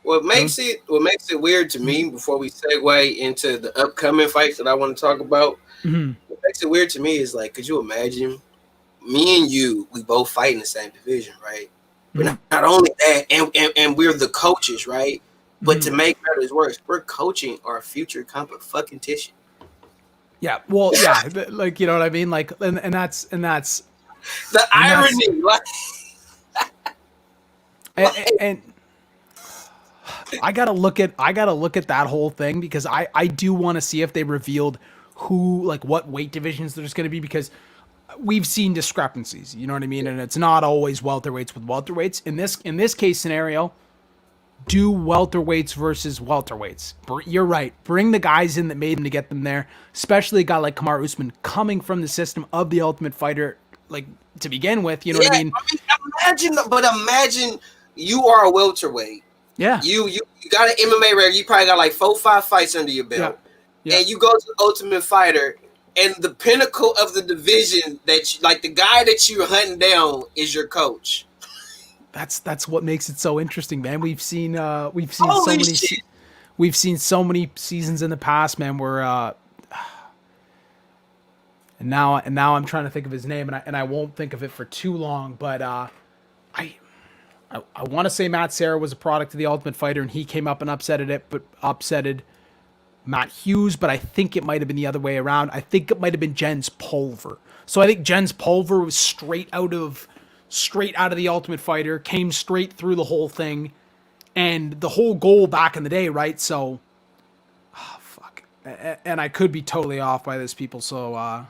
What makes it weird to me before we segue into the upcoming fights that I want to talk about, what makes it weird to me is like, could you imagine me and you, we both fight in the same division, right? But not only that, and we're the coaches, right? But to make matters worse, we're coaching our future competition. Yeah, well, yeah, like, you know what I mean? Like, and that's the irony, and I gotta look at that whole thing because I do want to see if they revealed what weight divisions there's going to be, because we've seen discrepancies, you know what I mean, and it's not always welterweights with welterweights. In this case scenario, do welterweights versus welterweights. You're right. Bring the guys in that made them to get them there, especially a guy like Kamaru Usman coming from the system of the Ultimate Fighter, like to begin with. You know what I mean? Imagine you are a welterweight. Yeah. You got an MMA record. You probably got like 4-5 fights under your belt. Yeah. And you go to the Ultimate Fighter, and the pinnacle of the division like the guy that you're hunting down is your coach. That's what makes it so interesting, man. We've seen so many seasons in the past, man, where and now I'm trying to think of his name, and I won't think of it for too long, but I want to say Matt Serra was a product of the Ultimate Fighter, and he came up and upsetted Matt Hughes, but I think it might have been the other way around. I think it might have been Jens Pulver. So I think Jens Pulver was straight out of the Ultimate Fighter, came straight through the whole thing, and the whole goal back in the day, right? So, fuck. And I could be totally off by this, people, so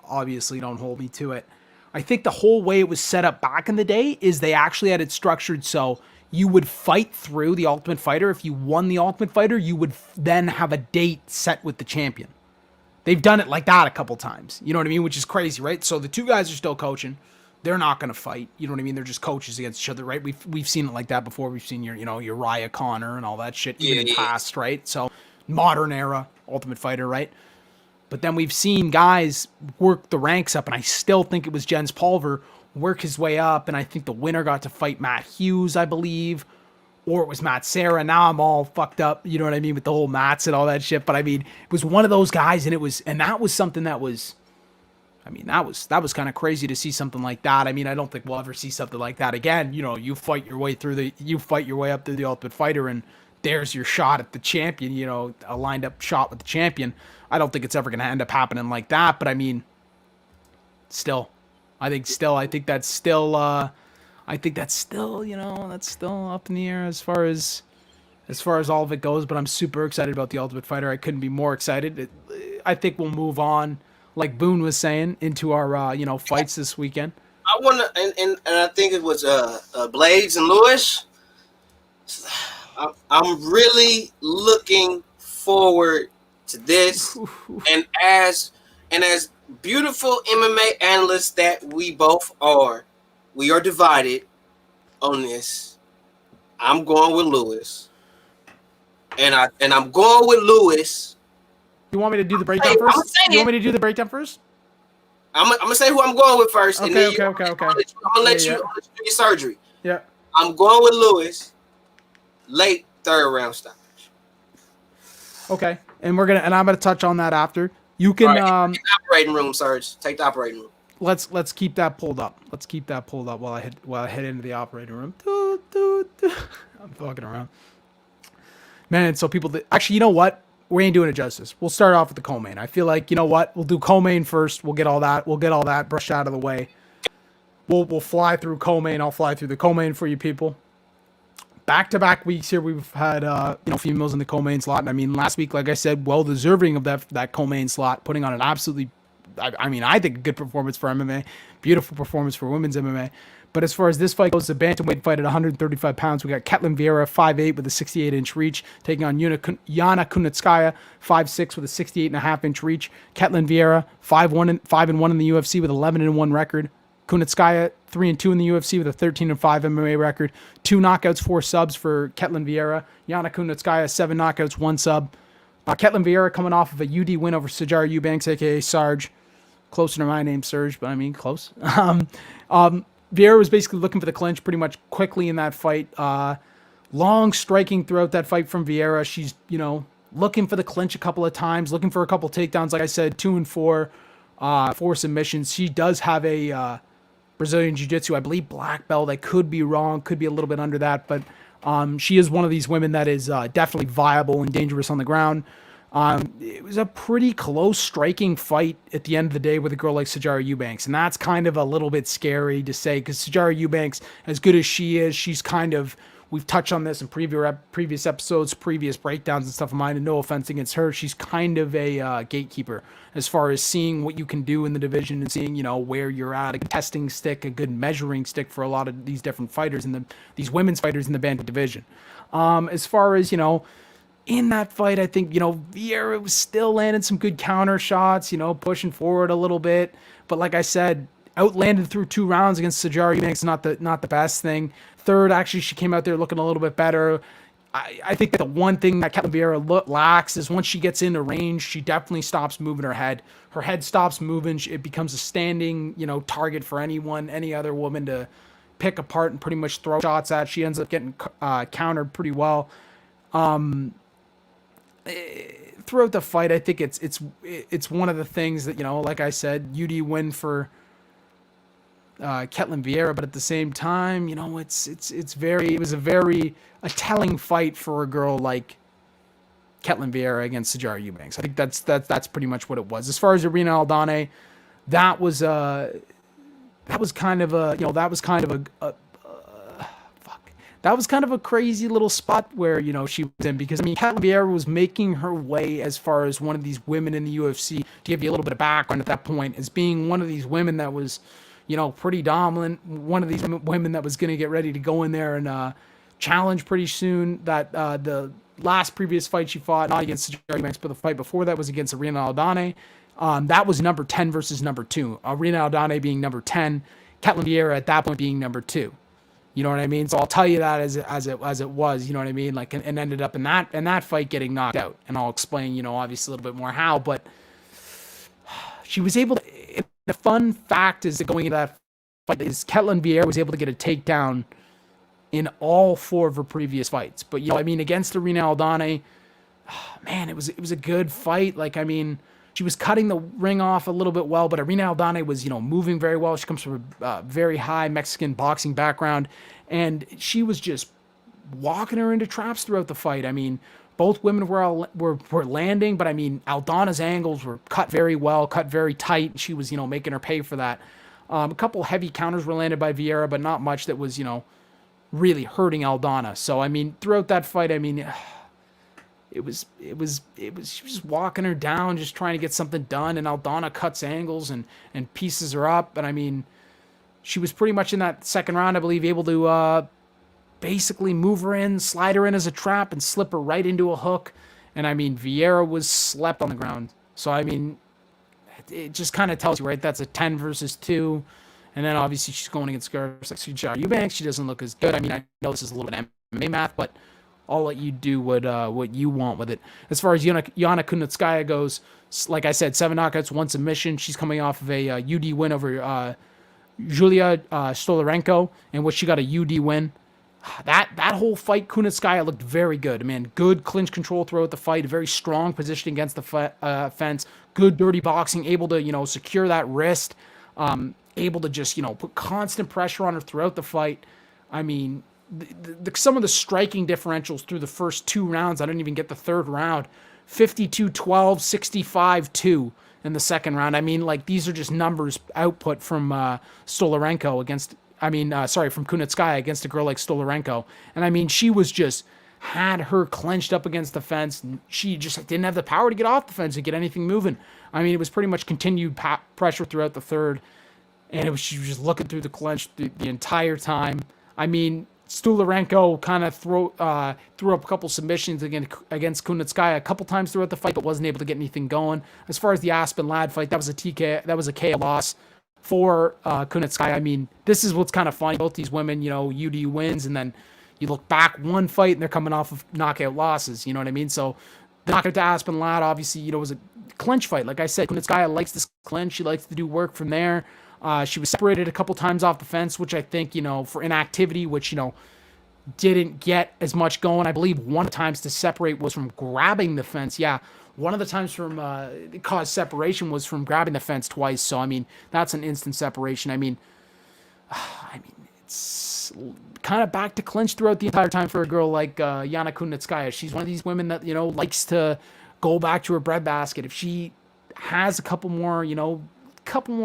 obviously don't hold me to it. I think the whole way it was set up back in the day is they actually had it structured so you would fight through the Ultimate Fighter. If you won the Ultimate Fighter, you would then have a date set with the champion. They've done it like that a couple times. You know what I mean? Which is crazy, right? So the two guys are still coaching. They're not going to fight. You know what I mean? They're just coaches against each other, right? We've seen it like that before. We've seen your Uriah Connor and all that shit even in past, right? So modern era Ultimate Fighter, right? But then we've seen guys work the ranks up, and I still think it was Jens Pulver work his way up, and I think the winner got to fight Matt Hughes, I believe, or it was Matt Serra. Now I'm all fucked up, you know what I mean, with the whole Matts and all that shit. But I mean, it was one of those guys, and that was something that was, I mean, that was kind of crazy to see something like that. I mean, I don't think we'll ever see something like that again. You know, you fight your way up through the Ultimate Fighter, and there's your shot at the champion, you know, a lined up shot with the champion. I don't think it's ever going to end up happening like that, but I mean, I think that's still, you know, that's still up in the air as far as all of it goes, but I'm super excited about the Ultimate Fighter. I couldn't be more excited. I think we'll move on, like Boone was saying, into our, fights this weekend. I want to, and I think it was Blades and Lewis. I'm really looking forward to this, and as beautiful MMA analysts that we both are, we are divided on this. I'm going with Lewis, and I'm going with Lewis. You want me to do the breakdown first? You want me to do the breakdown first? I'm gonna say who I'm going with first, okay, and then okay. I'm gonna let you do your surgery. Yeah, I'm going with Lewis. Late third round stoppage. Okay, and I'm gonna touch on that after. You can take the operating room, Serge. Take the operating room. Let's keep that pulled up. Let's keep that pulled up while I head into the operating room. I'm fucking around. Man, so people that actually, you know what? We ain't doing it justice. We'll start off with the co-main. I feel like, you know what? We'll do co-main first. We'll get all that. We'll get all that brushed out of the way. We'll fly through co-main. I'll fly through the co-main for you people. Back-to-back weeks here, we've had females in the co-main slot. And I mean, last week, like I said, well deserving of that co-main slot, putting on an absolutely, I think a good performance for MMA, beautiful performance for women's MMA. But as far as this fight goes, the bantamweight fight at 135 pounds, we got Ketlin Vieira, 5'8" with a 68-inch reach, taking on Yana Kunitskaya, 5'6" with a 68.5-inch reach. Ketlin Vieira, 5-1 in the UFC with 11-1 record. Kunitskaya, 3-2 in the UFC with a 13-5 MMA record. 2 knockouts, 4 subs for Ketlin Vieira. Yana Kunitskaya, 7 knockouts, 1 sub. Ketlin Vieira coming off of a UD win over Sijara Eubanks, a.k.a. Sarge. Closer to my name, Serge, but I mean, close. Vieira was basically looking for the clinch pretty much quickly in that fight. Long striking throughout that fight from Vieira. She's, looking for the clinch a couple of times, looking for a couple takedowns. Like I said, 2 and 4, 4 submissions. She does have a Brazilian Jiu-Jitsu, I believe, black belt. I could be wrong, could be a little bit under that, but she is one of these women that is definitely viable and dangerous on the ground. It was a pretty close striking fight at the end of the day with a girl like Sijara Eubanks. And that's kind of a little bit scary to say because Sijara Eubanks, as good as she is, she's kind of, we've touched on this in previous episodes, previous breakdowns and stuff of mine, and no offense against her, she's kind of a gatekeeper as far as seeing what you can do in the division and seeing, where you're at, a testing stick, a good measuring stick for a lot of these different fighters and these women's fighters in the bantamweight division. As far as, in that fight, I think, Vieira was still landing some good counter shots, pushing forward a little bit. But like I said, outlanded through 2 rounds against Sijara Eubanks, not the best thing. Third, actually, she came out there looking a little bit better. I think that the one thing that Ketlin Vieira lacks is once she gets into range, she definitely stops moving her head. Her head stops moving. It becomes a standing, target for any other woman to pick apart and pretty much throw shots at. She ends up getting countered pretty well. Throughout the fight, I think it's one of the things that, like I said, UD win for Ketlin Vieira, but at the same time, it was a telling fight for a girl like Ketlin Vieira against Sijara Eubanks. I think that's pretty much what it was. As far as Irina Aldana, that was kind of a crazy little spot where, she was in because, Ketlin Vieira was making her way as far as one of these women in the UFC, to give you a little bit of background at that point, as being one of these women that was, pretty dominant, one of these women that was going to get ready to go in there and challenge pretty soon. That the last previous fight she fought, not against Sijara Eubanks, but the fight before that was against Irina Aldana. That was number 10 versus number 2. Irina Aldana being number 10, Ketlin Vieira at that point being number 2. You know what I mean? So I'll tell you that as it was, you know what I mean? Like, and ended up in that fight getting knocked out. And I'll explain, obviously a little bit more how, but she was able to, the fun fact is that going into that fight is Ketlin Vieira was able to get a takedown in all 4 of her previous fights. But, against Irina Aldana, man, it was a good fight. Like, she was cutting the ring off a little bit well, but Irina Aldana was, moving very well. She comes from a very high Mexican boxing background, and she was just walking her into traps throughout the fight. Both women were landing, but Aldana's angles were cut very well, cut very tight. She was, making her pay for that. A couple heavy counters were landed by Vieira, but not much that was, really hurting Aldana. So, throughout that fight, it was she was just walking her down, just trying to get something done, and Aldana cuts angles and pieces her up. And she was pretty much in that second round, I believe, able to basically move her in, slide her in as a trap, and slip her right into a hook. And Vieira was slept on the ground. So it just kind of tells you, right? That's a 10 versus 2. And then obviously she's going against girls like Sijara Eubanks. She doesn't look as good. I know this is a little bit MMA math, but I'll let you do what you want with it. As far as Yana Kunitskaya goes, like I said, 7 knockouts, 1 submission. She's coming off of a UD win over Julia Stolarenko, in which she got a UD win. That whole fight, Kunitskaya looked very good. Good clinch control throughout the fight, a very strong position against the fence, good dirty boxing, able to, secure that wrist, able to just, put constant pressure on her throughout the fight. some of the striking differentials through the first 2 rounds. I didn't even get the third round. 52-12, 65-2 in the second round. I mean, like, these are just numbers output from Stolarenko against, from Kunitskaya against a girl like Stolarenko. And I mean, she was just had her clenched up against the fence. She just didn't have the power to get off the fence and get anything moving. I mean, it was pretty much continued pressure throughout the third. And she was just looking through the clinch the entire time. I mean, Stolarenko kind of threw up a couple submissions against Kunitskaya a couple times throughout the fight, but wasn't able to get anything going. As far as the Aspen Ladd fight, that was a KO loss for Kunitskaya. I mean, this is what's kind of funny. Both these women, UD wins, and then you look back one fight and they're coming off of knockout losses. You know what I mean? So the knockout to Aspen Ladd, obviously, was a clinch fight. Like I said, Kunitskaya likes this clinch. She likes to do work from there. She was separated a couple times off the fence, which I think, for inactivity, which, didn't get as much going. I believe one of the times to separate was from grabbing the fence. Yeah, one of the times from it caused separation was from grabbing the fence twice. So, I mean, that's an instant separation. I mean, it's kind of back to clinch throughout the entire time for a girl like Yana Kunitskaya. She's one of these women that, likes to go back to her breadbasket. If she has a couple more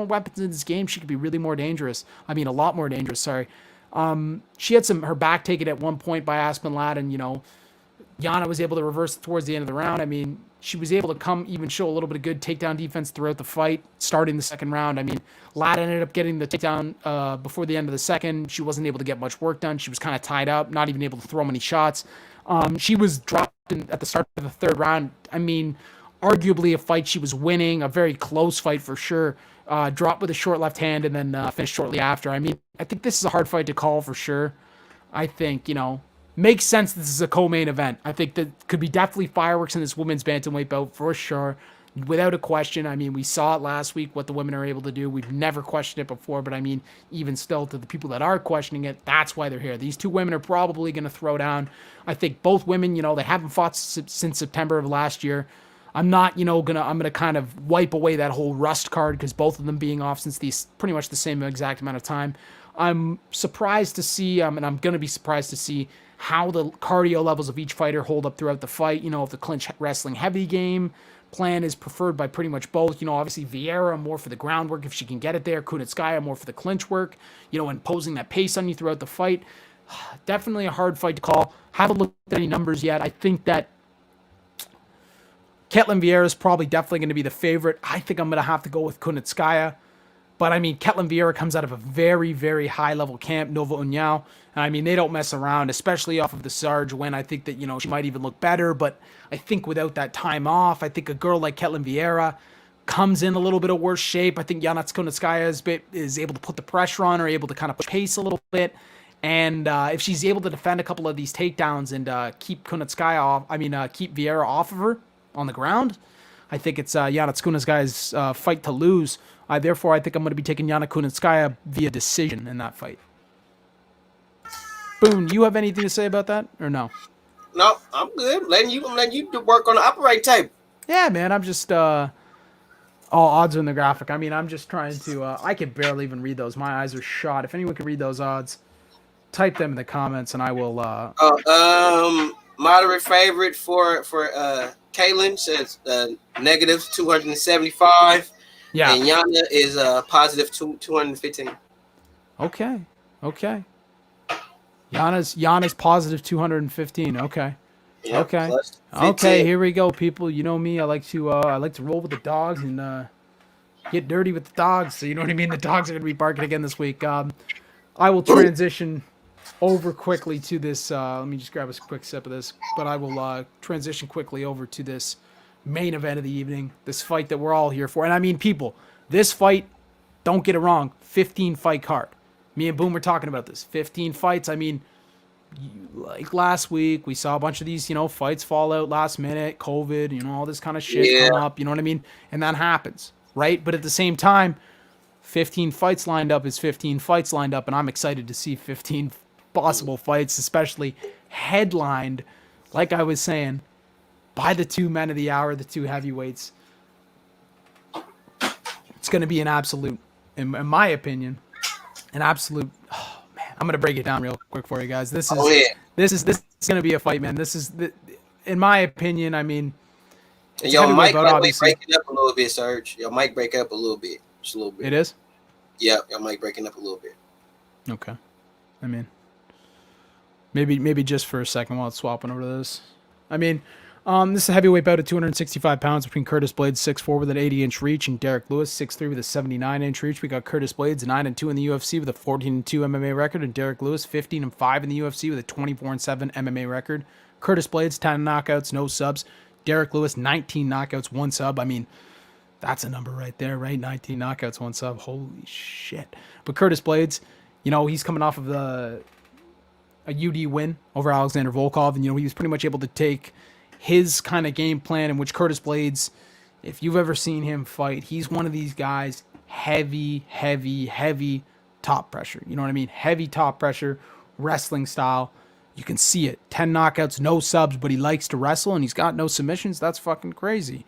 weapons in this game, she could be really more dangerous. I mean, a lot more dangerous, sorry. She had her back taken at one point by Aspen Ladd, and, Yana was able to reverse it towards the end of the round. I mean, she was able to show a little bit of good takedown defense throughout the fight, starting the second round. I mean, Ladd ended up getting the takedown before the end of the second. She wasn't able to get much work done. She was kind of tied up, not even able to throw many shots. She was dropped at the start of the third round. I mean, arguably a fight she was winning, a very close fight for sure. Dropped with a short left hand and then finished shortly after. I mean, I think this is a hard fight to call for sure. I think, makes sense this is a co-main event. I think that could be definitely fireworks in this women's bantamweight bout for sure, without a question. I mean, we saw it last week, what the women are able to do. We've never questioned it before, but I mean, even still, to the people that are questioning it, that's why they're here. These two women are probably going to throw down. I think both women, they haven't fought since September of last year. I'm not, I'm gonna kind of wipe away that whole rust card because both of them being off since pretty much the same exact amount of time. I'm surprised to see, and I'm gonna be surprised to see how the cardio levels of each fighter hold up throughout the fight. If the clinch wrestling heavy game plan is preferred by pretty much both. Obviously Vieira more for the groundwork if she can get it there. Kunitskaya more for the clinch work. Imposing that pace on you throughout the fight. Definitely a hard fight to call. Haven't looked at any numbers yet. I think that Ketlin Vieira is probably definitely going to be the favorite. I think I'm going to have to go with Kunitskaya. But, I mean, Ketlin Vieira comes out of a very, very high-level camp, Nova União. And, I mean, they don't mess around, especially off of the Sarge win. I think that, she might even look better. But I think without that time off, I think a girl like Ketlin Vieira comes in a little bit of worse shape. I think Yana Kunitskaya is able to put the pressure on her, able to kind of push pace a little bit. And if she's able to defend a couple of these takedowns and keep keep Vieira off of her on the ground, I think it's Yana Kunitskaya's fight to lose. Therefore, I think I'm going to be taking Yana Kunitskaya via decision in that fight. Boone, you have anything to say about that or no? No, I'm good. I'm letting you do work on the operating table. Yeah, man. I'm just all odds are in the graphic. I mean, I'm just trying to. I can barely even read those. My eyes are shot. If anyone can read those odds, type them in the comments, and I will. Moderate favorite for Kaylin says negative 275. Yeah. And Yana is positive 215. Okay. Yana's positive 215. Okay. Yeah, okay. Okay. Here we go, people. You know me. I like to roll with the dogs and get dirty with the dogs. So you know what I mean. The dogs are gonna be barking again this week. I will transition over quickly to this. Let me just grab a quick sip of this. But I will transition quickly over to this main event of the evening. This fight that we're all here for. And I mean, people, this fight, don't get it wrong, 15 fight card. Me and Boom were talking about this. 15 fights. I mean, like last week, we saw a bunch of these, fights fall out last minute, COVID, all this kind of shit come up, you know what I mean? And that happens, right? But at the same time, 15 fights lined up is 15 fights lined up, and I'm excited to see 15 possible fights, especially headlined, like I was saying, by the two men of the hour, the two heavyweights. It's going to be an absolute, in my opinion, an absolute, I'm gonna break it down real quick for you guys. Go ahead. This is gonna be a fight, man. In my opinion, I mean, it's a Your heavyweight mic, bout, by the way, obviously. breaking up a little bit, Serge. Your mic break up a little bit. Just a little bit. It is? Yeah, your mic breaking up a little bit. Okay. I mean, maybe just for a second while it's swapping over to this. I mean, this is a heavyweight bout at 265 pounds between Curtis Blades, 6'4", with an 80-inch reach, and Derek Lewis, 6'3", with a 79-inch reach. We got Curtis Blades, 9-2 in the UFC with a 14-2 MMA record, and Derek Lewis, 15-5 in the UFC with a 24-7 MMA record. Curtis Blades, 10 knockouts, no subs. Derek Lewis, 19 knockouts, 1 sub. I mean, that's a number right there, right? 19 knockouts, 1 sub. Holy shit. But Curtis Blades, he's coming off of a UD win over Alexander Volkov, and, he was pretty much able to take his kind of game plan, in which Curtis Blades, if you've ever seen him fight, he's one of these guys, heavy top pressure. You know what I mean? Heavy top pressure, wrestling style. You can see it. 10 knockouts, no subs, but he likes to wrestle, and he's got no submissions. That's fucking crazy.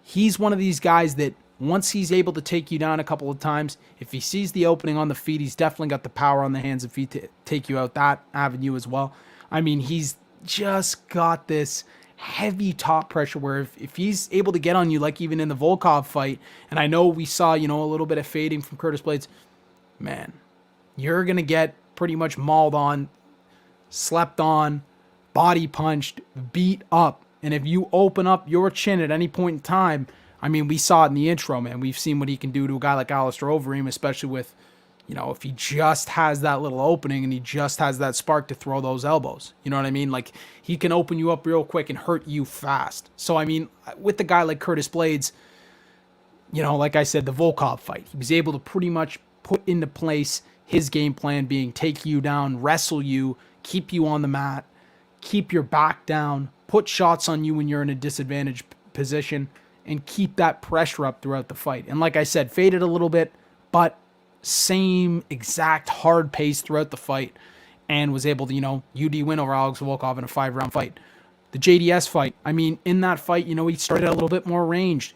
He's one of these guys that once he's able to take you down a couple of times, if he sees the opening on the feet, he's definitely got the power on the hands and feet to take you out that avenue as well. I mean, he's just got this heavy top pressure where if he's able to get on you, like even in the Volkov fight, and I know we saw, a little bit of fading from Curtis Blades, man, you're going to get pretty much mauled on, slept on, body punched, beat up. And if you open up your chin at any point in time, I mean, we saw it in the intro, man. We've seen what he can do to a guy like Alistair Overeem, especially with, if he just has that little opening and he just has that spark to throw those elbows. You know what I mean? Like, he can open you up real quick and hurt you fast. So, I mean, with a guy like Curtis Blades, like I said, the Volkov fight, he was able to pretty much put into place his game plan being take you down, wrestle you, keep you on the mat, keep your back down, put shots on you when you're in a disadvantaged position, and keep that pressure up throughout the fight. And like I said, faded a little bit, but same exact hard pace throughout the fight, and was able to, UD win over Alex Volkov in a 5-round fight. The JDS fight, I mean, in that fight, he started a little bit more ranged,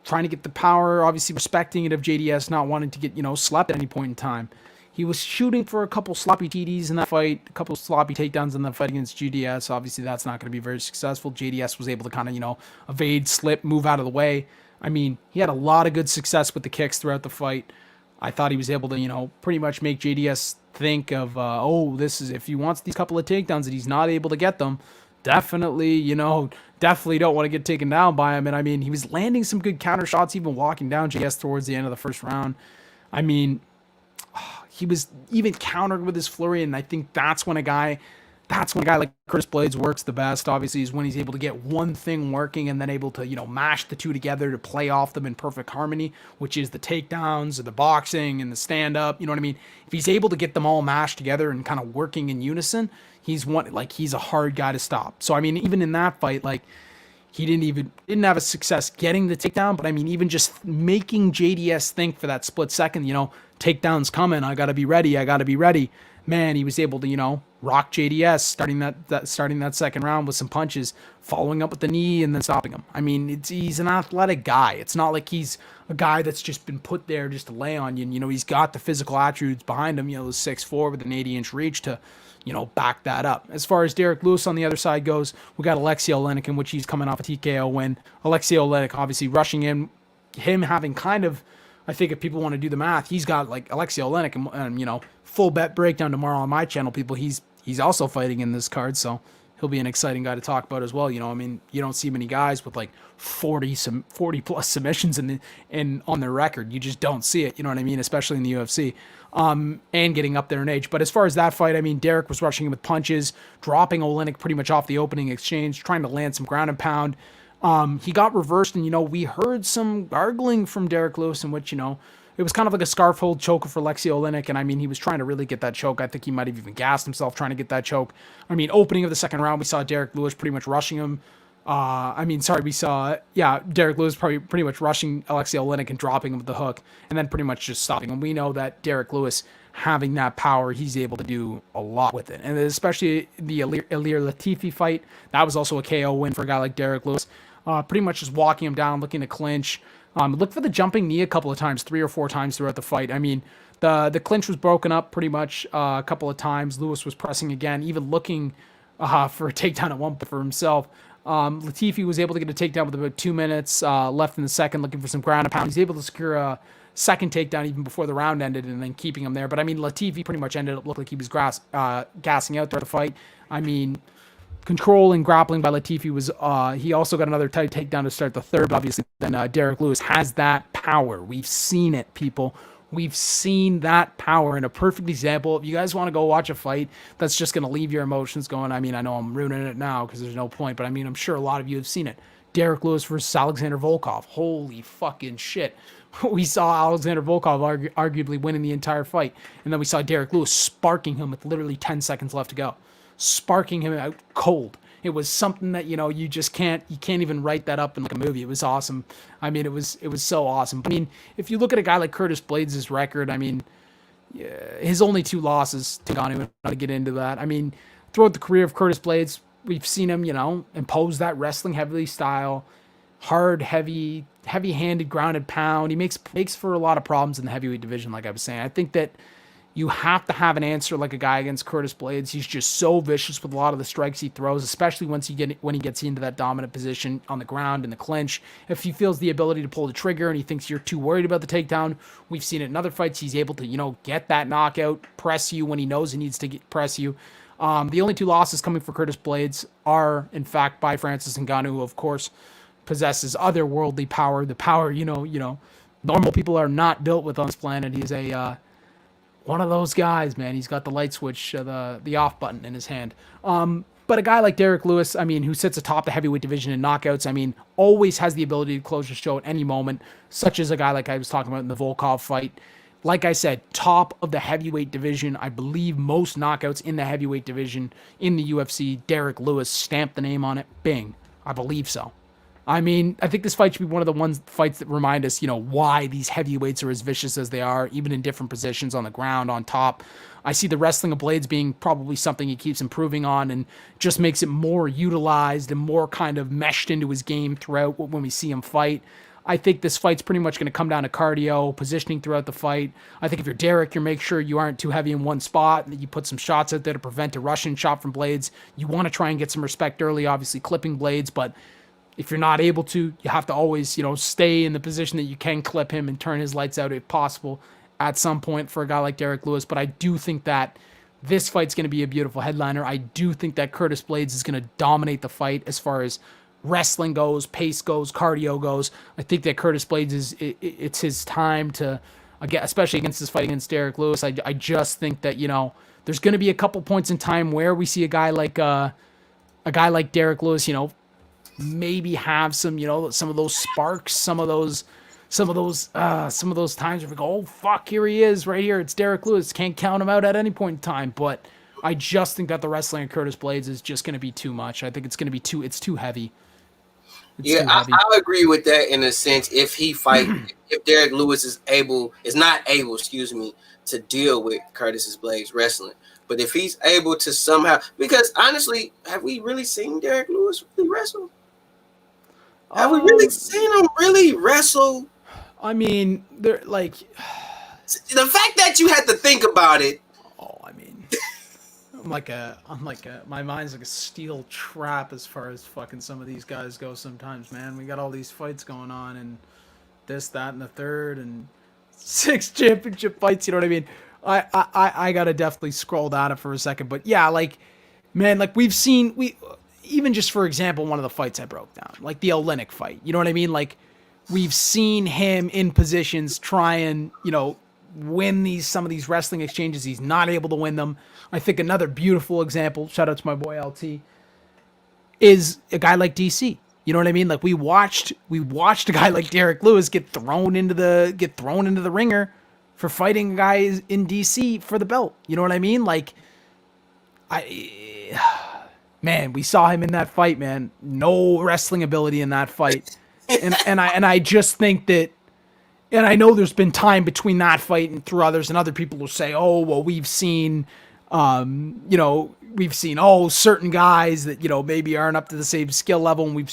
trying to get the power, obviously respecting it of JDS, not wanting to get, slapped at any point in time. He was shooting for a couple sloppy TDs in that fight, a couple sloppy takedowns in that fight against GDS. Obviously, that's not going to be very successful. JDS was able to kind of, evade, slip, move out of the way. I mean, he had a lot of good success with the kicks throughout the fight. I thought he was able to, pretty much make JDS think of, this is, if he wants these couple of takedowns and he's not able to get them, definitely don't want to get taken down by him. And I mean, he was landing some good counter shots, even walking down JDS towards the end of the first round. I mean, he was even countered with his flurry, and I think that's when a guy like Curtis Blades works the best. Obviously, is when he's able to get one thing working and then able to, mash the two together to play off them in perfect harmony, which is the takedowns and the boxing and the stand-up. You know what I mean? If he's able to get them all mashed together and kind of working in unison, he's a hard guy to stop. So, I mean, even in that fight, like, he didn't have a success getting the takedown, but I mean, even just making JDS think for that split second, takedown's coming. I got to be ready. Man, he was able to, rock JDS starting that second round with some punches, following up with the knee and then stopping him. I mean, he's an athletic guy. It's not like he's a guy that's just been put there just to lay on you. And, he's got the physical attributes behind him, the 6'4" with an 80-inch reach to, back that up. As far as Derek Lewis on the other side goes, we got Alexei Oleinik, in which he's coming off a TKO win. Alexei Oleinik obviously rushing in, him having kind of, I think if people want to do the math, he's got like Alexei Oleinik and full bet breakdown tomorrow on my channel, people. He's also fighting in this card, so he'll be an exciting guy to talk about as well. I mean, you don't see many guys with like 40 plus submissions in on their record. You just don't see it. You know what I mean? Especially in the UFC. And getting up there in age. But as far as that fight, I mean, Derek was rushing him with punches, dropping Oleinik pretty much off the opening exchange, trying to land some ground and pound. He got reversed, and, we heard some gargling from Derek Lewis, in which, it was kind of like a scarf hold choke for Alexei Oleinik, and I mean, he was trying to really get that choke. I think he might have even gassed himself trying to get that choke. I mean, opening of the second round, we saw Derek Lewis pretty much rushing him. Derek Lewis pretty much rushing Alexei Oleinik and dropping him with the hook, and then pretty much just stopping him. We know that Derek Lewis, having that power, he's able to do a lot with it. And especially the Ilir Latifi fight, that was also a KO win for a guy like Derek Lewis. Pretty much just walking him down, looking to clinch, Look for the jumping knee a couple of times, 3 or 4 times throughout the fight. I mean, the clinch was broken up pretty much a couple of times. Lewis was pressing again, even looking for a takedown at one point for himself. Latifi was able to get a takedown with about 2 minutes left in the second, looking for some ground and pound. He's able to secure a second takedown even before the round ended and then keeping him there. But I mean, Latifi pretty much ended up looking like he was gassing out throughout the fight. I mean, control and grappling by Latifi was, he also got another tight takedown to start the third, but obviously then Derek Lewis has that power. We've seen it, people. We've seen that power, and a perfect example. If you guys want to go watch a fight that's just going to leave your emotions going, I mean, I know I'm ruining it now because there's no point, but I mean, I'm sure a lot of you have seen it. Derek Lewis versus Alexander Volkov. Holy fucking shit. We saw Alexander Volkov arguably winning the entire fight, and then we saw Derek Lewis sparking him with literally 10 seconds left to go. Sparking him out cold. It was something that, you just can't even write that up in like a movie. It was awesome. I mean, it was so awesome. I mean, if you look at a guy like Curtis Blades' record, I mean, his only 2 losses to Ngannou, not to get into that. I mean, throughout the career of Curtis Blades, we've seen him, impose that wrestling heavily style, hard, heavy-handed, grounded pound. He makes for a lot of problems in the heavyweight division, like I was saying. I think that you have to have an answer like a guy against Curtis Blades. He's just so vicious with a lot of the strikes he throws, especially when he gets into that dominant position on the ground in the clinch. If he feels the ability to pull the trigger and he thinks you're too worried about the takedown, we've seen it in other fights. He's able to, get that knockout, press you when he knows he needs to press you. The only 2 losses coming for Curtis Blades are, in fact, by Francis Ngannou, who, of course, possesses otherworldly power. The power, normal people are not built with on this planet. He's one of those guys, man. He's got the light switch, the off button in his hand. But a guy like Derek Lewis, I mean, who sits atop the heavyweight division in knockouts, I mean, always has the ability to close the show at any moment, such as a guy like I was talking about in the Volkov fight. Like I said, top of the heavyweight division. I believe most knockouts in the heavyweight division in the UFC. Derek Lewis stamped the name on it. Bing. I believe so. I mean, I think this fight should be one of the fights that remind us, why these heavyweights are as vicious as they are, even in different positions on the ground, on top. I see the wrestling of Blades being probably something he keeps improving on and just makes it more utilized and more kind of meshed into his game throughout when we see him fight. I think this fight's pretty much going to come down to cardio, positioning throughout the fight. I think if you're Derek, you make sure you aren't too heavy in one spot, that you put some shots out there to prevent a Russian shot from Blades. You want to try and get some respect early, obviously clipping Blades, but if you're not able to, you have to always, stay in the position that you can clip him and turn his lights out if possible at some point for a guy like Derek Lewis. But I do think that this fight's going to be a beautiful headliner. I do think that Curtis Blades is going to dominate the fight as far as wrestling goes, pace goes, cardio goes. I think that Curtis Blades it's his time to, again, especially against this fight against Derek Lewis. I just think that, there's going to be a couple points in time where we see a guy like Derek Lewis, maybe have some, some of those sparks, some of those times where we go, oh fuck, here he is right here. It's Derek Lewis. Can't count him out at any point in time. But I just think that the wrestling of Curtis Blades is just going to be too much. I think it's going to be it's too heavy. I agree with that in a sense. If Derek Lewis is not able, to deal with Curtis Blades wrestling. But if he's able to somehow, because honestly, have we really seen Derek Lewis really wrestle? Have we really seen him really wrestle? I mean, they're like the fact that you had to think about it. Oh, I mean, my mind's like a steel trap as far as fucking some of these guys go sometimes, man. We got all these fights going on and this, that, and the third, and 6 championship fights, you know what I mean? I gotta definitely scroll down it for a second, but yeah, like, man, like even just for example, one of the fights I broke down, like the Olynyk fight, you know what I mean? Like, we've seen him in positions try and, win some of these wrestling exchanges. He's not able to win them. I think another beautiful example, shout out to my boy LT, is a guy like DC. You know what I mean? Like, we watched a guy like Derek Lewis get thrown into the ringer for fighting guys in DC for the belt. You know what I mean? Like, man, we saw him in that fight, man. No wrestling ability in that fight. And I just think that, and I know there's been time between that fight and through others, and other people will say, oh, well, we've seen certain guys that, maybe aren't up to the same skill level, and we've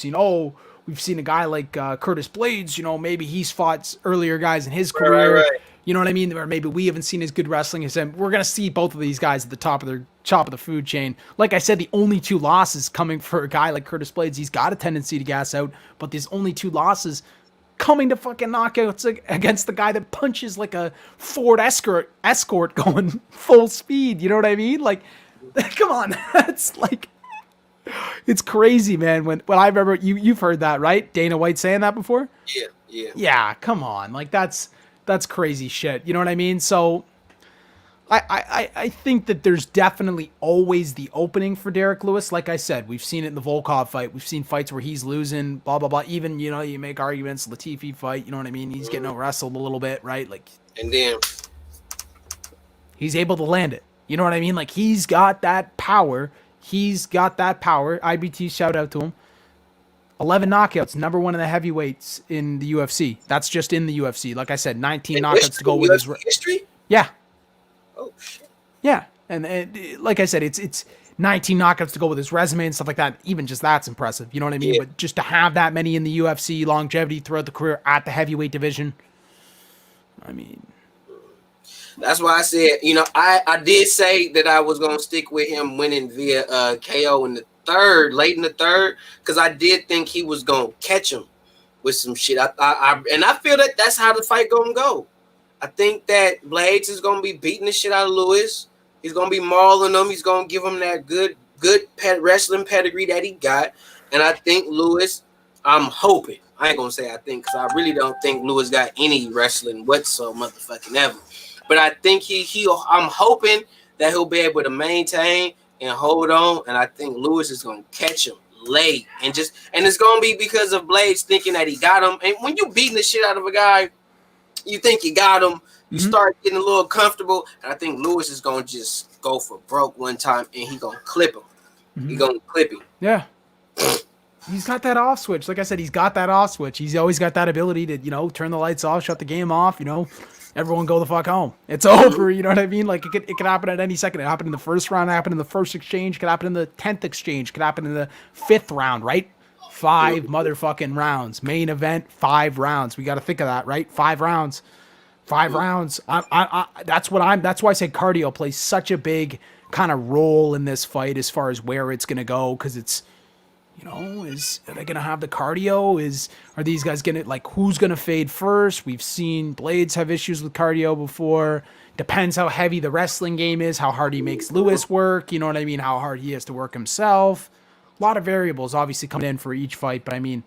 we've seen a guy like Curtis Blades, maybe he's fought earlier guys in his career. Right. You know what I mean? Or maybe we haven't seen as good wrestling as him. We're going to see both of these guys at the top of the food chain. Like I said, the only 2 losses coming for a guy like Curtis Blades, he's got a tendency to gas out, but there's only 2 losses coming to fucking knockouts against the guy that punches like a Ford Escort going full speed. You know what I mean? Like, come on. It's like, it's crazy, man. When I remember, you've heard that, right? Dana White saying that before? Yeah. Yeah, come on. Like, that's crazy shit. You know what I mean? So I think that there's definitely always the opening for Derek Lewis. Like I said, we've seen it in the Volkov fight. We've seen fights where he's losing, blah, blah, blah. Even, you make arguments, Latifi fight, you know what I mean? He's getting out-wrestled a little bit, right? Like, And then he's able to land it. You know what I mean? Like, he's got that power. IBT, shout out to him. 11 knockouts, number 1 in the heavyweights in the UFC. That's just in the UFC. Like I said, 19 knockouts to go with his history. Yeah. Oh shit. Yeah, and like I said, it's 19 knockouts to go with his resume and stuff like that. Even just that's impressive. You know what I mean? Yeah. But just to have that many in the UFC, longevity throughout the career at the heavyweight division, I mean, that's why I said, I did say that I was gonna stick with him winning via KO in the late in the third, because I did think he was gonna catch him with some shit. I feel that that's how the fight gonna go. I think that Blades is gonna be beating the shit out of Lewis. He's gonna be mauling him. He's gonna give him that good wrestling pedigree that he got. And I think Lewis, I'm hoping. I ain't gonna say I think, because I really don't think Lewis got any wrestling whatsoever, motherfucking ever. But I think I'm hoping that he'll be able to maintain and hold on. And I think Lewis is gonna catch him late, and it's gonna be because of Blades thinking that he got him. And when you beating the shit out of a guy, you think you got him, you start getting a little comfortable, and I think Lewis is gonna just go for broke one time, and he gonna clip him. He gonna clip him. Yeah. He's got that off switch. Like I said, he's got that off switch. He's always got that ability to, turn the lights off, shut the game off, everyone go the fuck home. It's over, you know what I mean? Like, it could happen at any second. It happened in the first round, it happened in the first exchange, could happen in the 10th exchange, could happen in the 5th round, right? 5 motherfucking rounds. Main event, 5 rounds. We got to think of that, right? 5 rounds. 5 rounds. That's why I say cardio plays such a big kind of role in this fight as far as where it's going to go, because it's, are they going to have the cardio? Are these guys going to, who's going to fade first? We've seen Blades have issues with cardio before. Depends how heavy the wrestling game is, how hard he makes Lewis work, you know what I mean? How hard he has to work himself. A lot of variables obviously coming in for each fight, but I mean,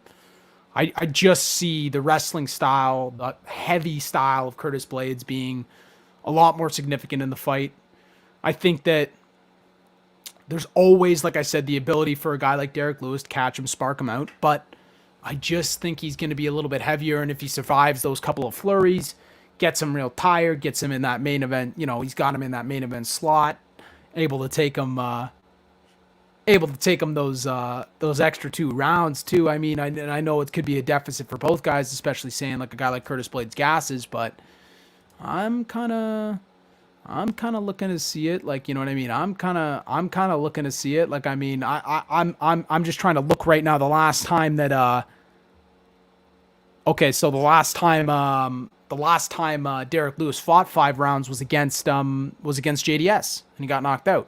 I just see the wrestling style, the heavy style of Curtis Blades being a lot more significant in the fight. I think that there's always, like I said, the ability for a guy like Derek Lewis to catch him, spark him out, but I just think he's going to be a little bit heavier, and if he survives those couple of flurries, gets him real tired, gets him in that main event, he's got him in that main event slot, able to take him those extra 2 rounds too. I mean, I know it could be a deficit for both guys, especially saying like a guy like Curtis Blades gasses, but I'm kind of looking to see it. Like, you know what I mean? I'm kind of looking to see it. Like, I mean, I'm just trying to look right now. The last time that okay, so the last time Derek Lewis fought 5 rounds was against JDS, and he got knocked out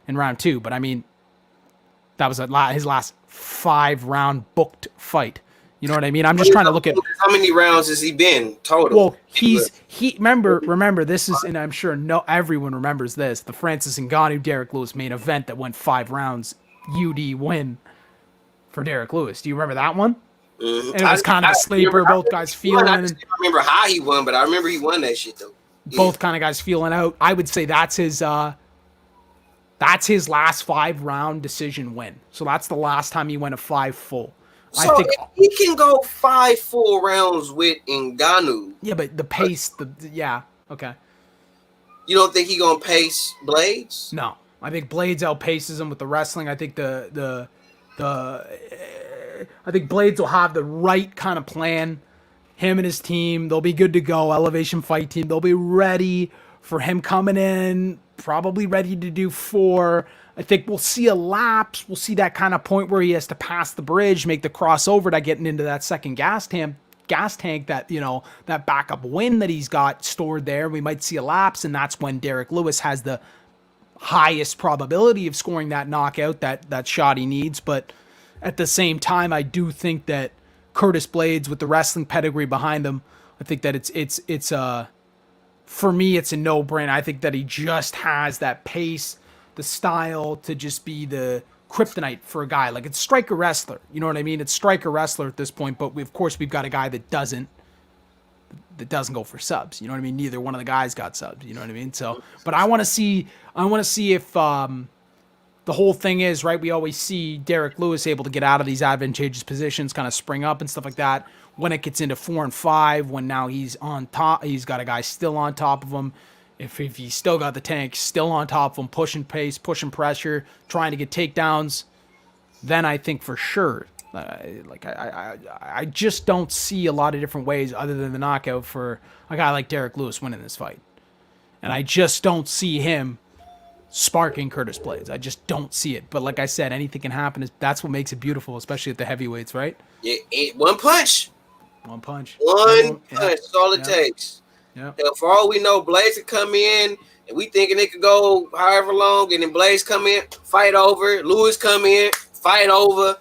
in round 2. But I mean, that was his last 5-round booked fight. You know what I mean? I'm just trying to look at how many rounds has he been total. Well, remember this is, and I'm sure everyone remembers this, the Francis Ngannou Derek Lewis main event that went 5 rounds, UD win for Derek Lewis. Do you remember that one? Mm-hmm. And it was kind of a sleeper, both guys feeling. I remember how he won, but I remember he won that shit though. Both kind of guys feeling out. I would say that's his last 5-round decision win. So that's the last time he went a 5 full. So I think he can go 5 full rounds with Ngannou. Yeah, but the pace, okay. You don't think he gonna pace Blades? No, I think Blades outpaces him with the wrestling. I think I think Blades will have the right kind of plan. Him and his team, they'll be good to go. Elevation Fight Team, they'll be ready for him coming in, probably ready to do 4 I think we'll see a lapse. We'll see that kind of point where he has to pass the bridge, make the crossover to getting into that second gas tank, that, you know, that backup win that he's got stored there. We might see a lapse, and that's when Derek Lewis has the highest probability of scoring that knockout, that shot he needs. But at the same time, I do think that Curtis Blades, with the wrestling pedigree behind him, I think that it's for me, it's a no-brainer. I think that he just has that pace, the style to just be the kryptonite for a guy. Like, it's striker wrestler. You know what I mean? It's striker wrestler at this point, but of course we've got a guy that doesn't go for subs. You know what I mean? Neither one of the guys got subs. You know what I mean? So, but I want to see if the whole thing is, right, we always see Derek Lewis able to get out of these advantageous positions, kind of spring up and stuff like that. When it gets into 4 and 5, when now he's on top, he's got a guy still on top of him. If he's still got the tank still on top of him, pushing pace, pushing pressure, trying to get takedowns, then I think for sure, I just don't see a lot of different ways other than the knockout for a guy like Derek Lewis winning this fight. And I just don't see him sparking Curtis Blades. I just don't see it. But like I said, anything can happen. That's what makes it beautiful, especially at the heavyweights, right? One punch. One punch. That's all it takes. Yeah. For all we know, Blades could come in, and we thinking it could go however long, and then Blades come in, fight over. Lewis come in, fight over.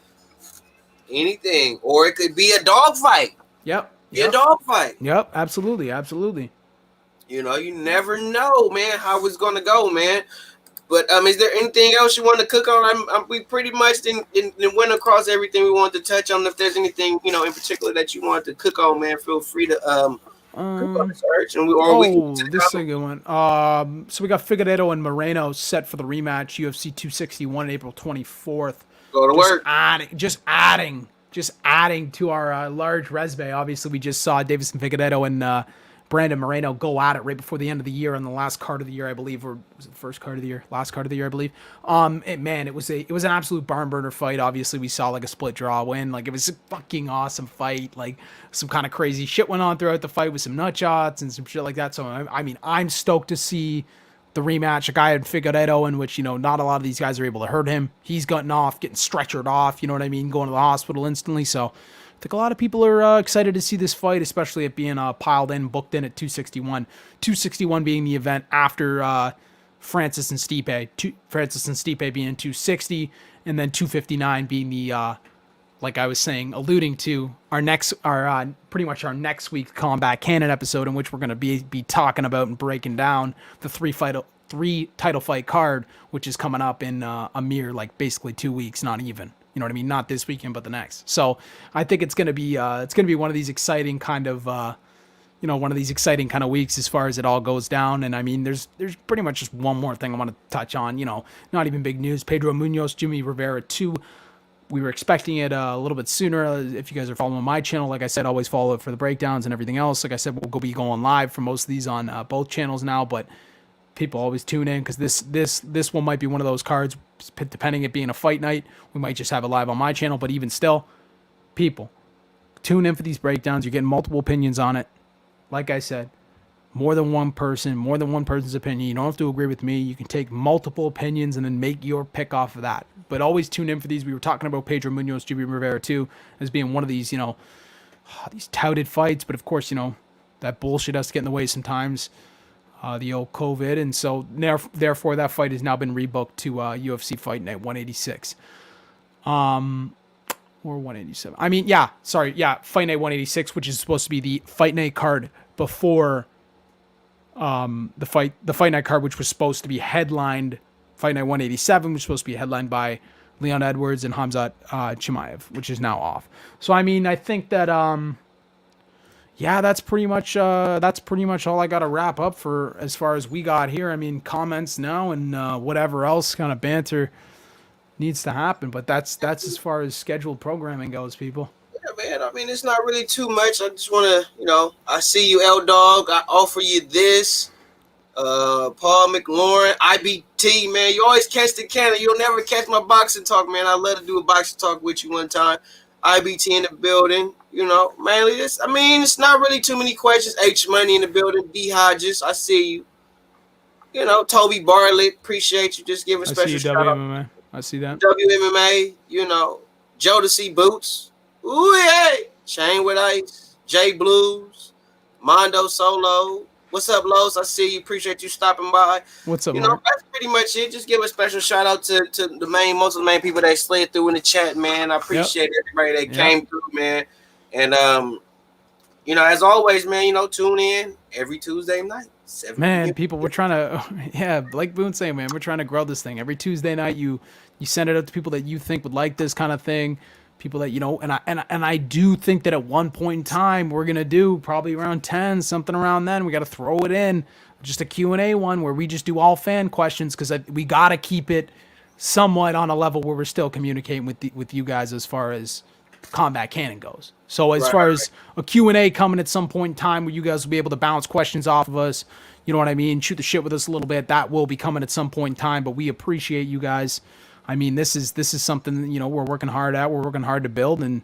Anything. Or it could be a dog fight. Yep. A dog fight. Yep. Absolutely. You know, you never know, man, how it's going to go, man. But is there anything else you want to cook on? We pretty much went across everything we wanted to touch on. If there's anything, you know, in particular that you wanted to cook on, man, feel free to cook on the search. And this is a good one. So we got Figueiredo and Moreno set for the rematch, UFC 261 on April 24th. Go to work. Just adding to our large resume. Obviously, we just saw Davison Figueiredo and Brandon Moreno go at it right before the end of the year on the last card of the year, I believe, or was it the first card of the year? Last card of the year, I believe. It was an absolute barn burner fight. Obviously, we saw like a split draw win. Like, it was a fucking awesome fight. Like, some kind of crazy shit went on throughout the fight with some nut shots and some shit like that. So I'm stoked to see the rematch. A guy in Figueiredo, in which, you know, not a lot of these guys are able to hurt him. He's getting stretchered off. You know what I mean? Going to the hospital instantly. So I think a lot of people are excited to see this fight, especially it being booked in at 261. 261 being the event after Francis and Stipe. Francis and Stipe being 260, and then 259 being the, like I was saying, alluding to pretty much our next week Combat Cannon episode, in which we're going to be talking about and breaking down the three title fight card, which is coming up in a mere, like, basically 2 weeks, not even. You know what I mean? Not this weekend, but the next. So I think it's gonna be one of these exciting kind of weeks as far as it all goes down. And I mean, there's pretty much just one more thing I want to touch on. You know, not even big news. Pedro Munoz, Jimmy Rivera 2. We were expecting it a little bit sooner. If you guys are following my channel, like I said, always follow it for the breakdowns and everything else. Like I said, we'll be going live for most of these on both channels now, but people always tune in, because this one might be one of those cards, depending it being a fight night, we might just have it live on my channel. But even still, people, tune in for these breakdowns. You're getting multiple opinions on it. Like I said, more than one person's opinion. You don't have to agree with me. You can take multiple opinions and then make your pick off of that. But always tune in for these. We were talking about Pedro Munoz, Jimmy Rivera 2 as being one of these, you know, these touted fights. But of course, you know, that bullshit has to get in the way sometimes. The old COVID, and so therefore that fight has now been rebooked to UFC Fight Night 186, or 187. I mean, Fight Night 186, which is supposed to be the Fight Night card before the fight night card, which was supposed to be headlined. Fight Night 187, which was supposed to be headlined by Leon Edwards and Hamzat Chimaev, which is now off. So I mean, I think that that's pretty much all I got to wrap up for as far as we got here. I mean, comments now and whatever else kind of banter needs to happen, but that's as far as scheduled programming goes, people. Yeah, man. I mean, it's not really too much. I just want to, you know, I see you, L Dog. I offer you this. Paul McLaurin, IBT, man. You always catch the cannon. You'll never catch my boxing talk, man. I'd love to do a boxing talk with you one time. IBT in the building, you know, mainly this. I mean, it's not really too many questions. H Money in the building, D Hodges, I see you. You know, Toby Bartlett, appreciate you. Just give a I see special you, shout out WMMA. I see that. to WMMA. You know, Jodeci Boots. Ooh, yeah. Chain with Ice. J Blues. Mondo Solo. What's up, Los? I see you. Appreciate you stopping by. What's up, You know, Mark? that's pretty much it. Just give a special shout out to most of the main people that slid through in the chat, man. I Yep. appreciate everybody that Yep. came through, man. And you know, as always, man, you know, tune in every Tuesday night, 7 Man, p.m. people, we're trying to, yeah, like Boone saying, man, we're trying to grow this thing. Every Tuesday night, you send it out to people that you think would like this kind of thing, people that you know, and I do think that at one point in time we're gonna do probably around 10, something around then. We got to throw it in, just a Q&A one where we just do all fan questions because we got to keep it somewhat on a level where we're still communicating with you guys as far as combat canon goes. So as Right, far right. as a Q&A coming at some point in time where you guys will be able to bounce questions off of us, you know what I mean, shoot the shit with us a little bit, that will be coming at some point in time, but we appreciate you guys. I mean, this is something, you know, we're working hard at, we're working hard to build, and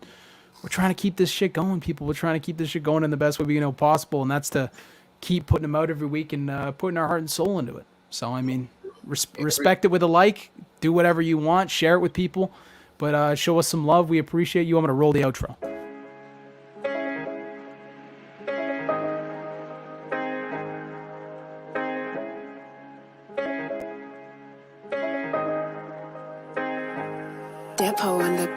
we're trying to keep this shit going, people. We're trying to keep this shit going in the best way we know possible, and that's to keep putting them out every week and putting our heart and soul into it. So, I mean, respect it with a like, do whatever you want, share it with people, but show us some love. We appreciate you. I'm going to roll the outro. Depot on the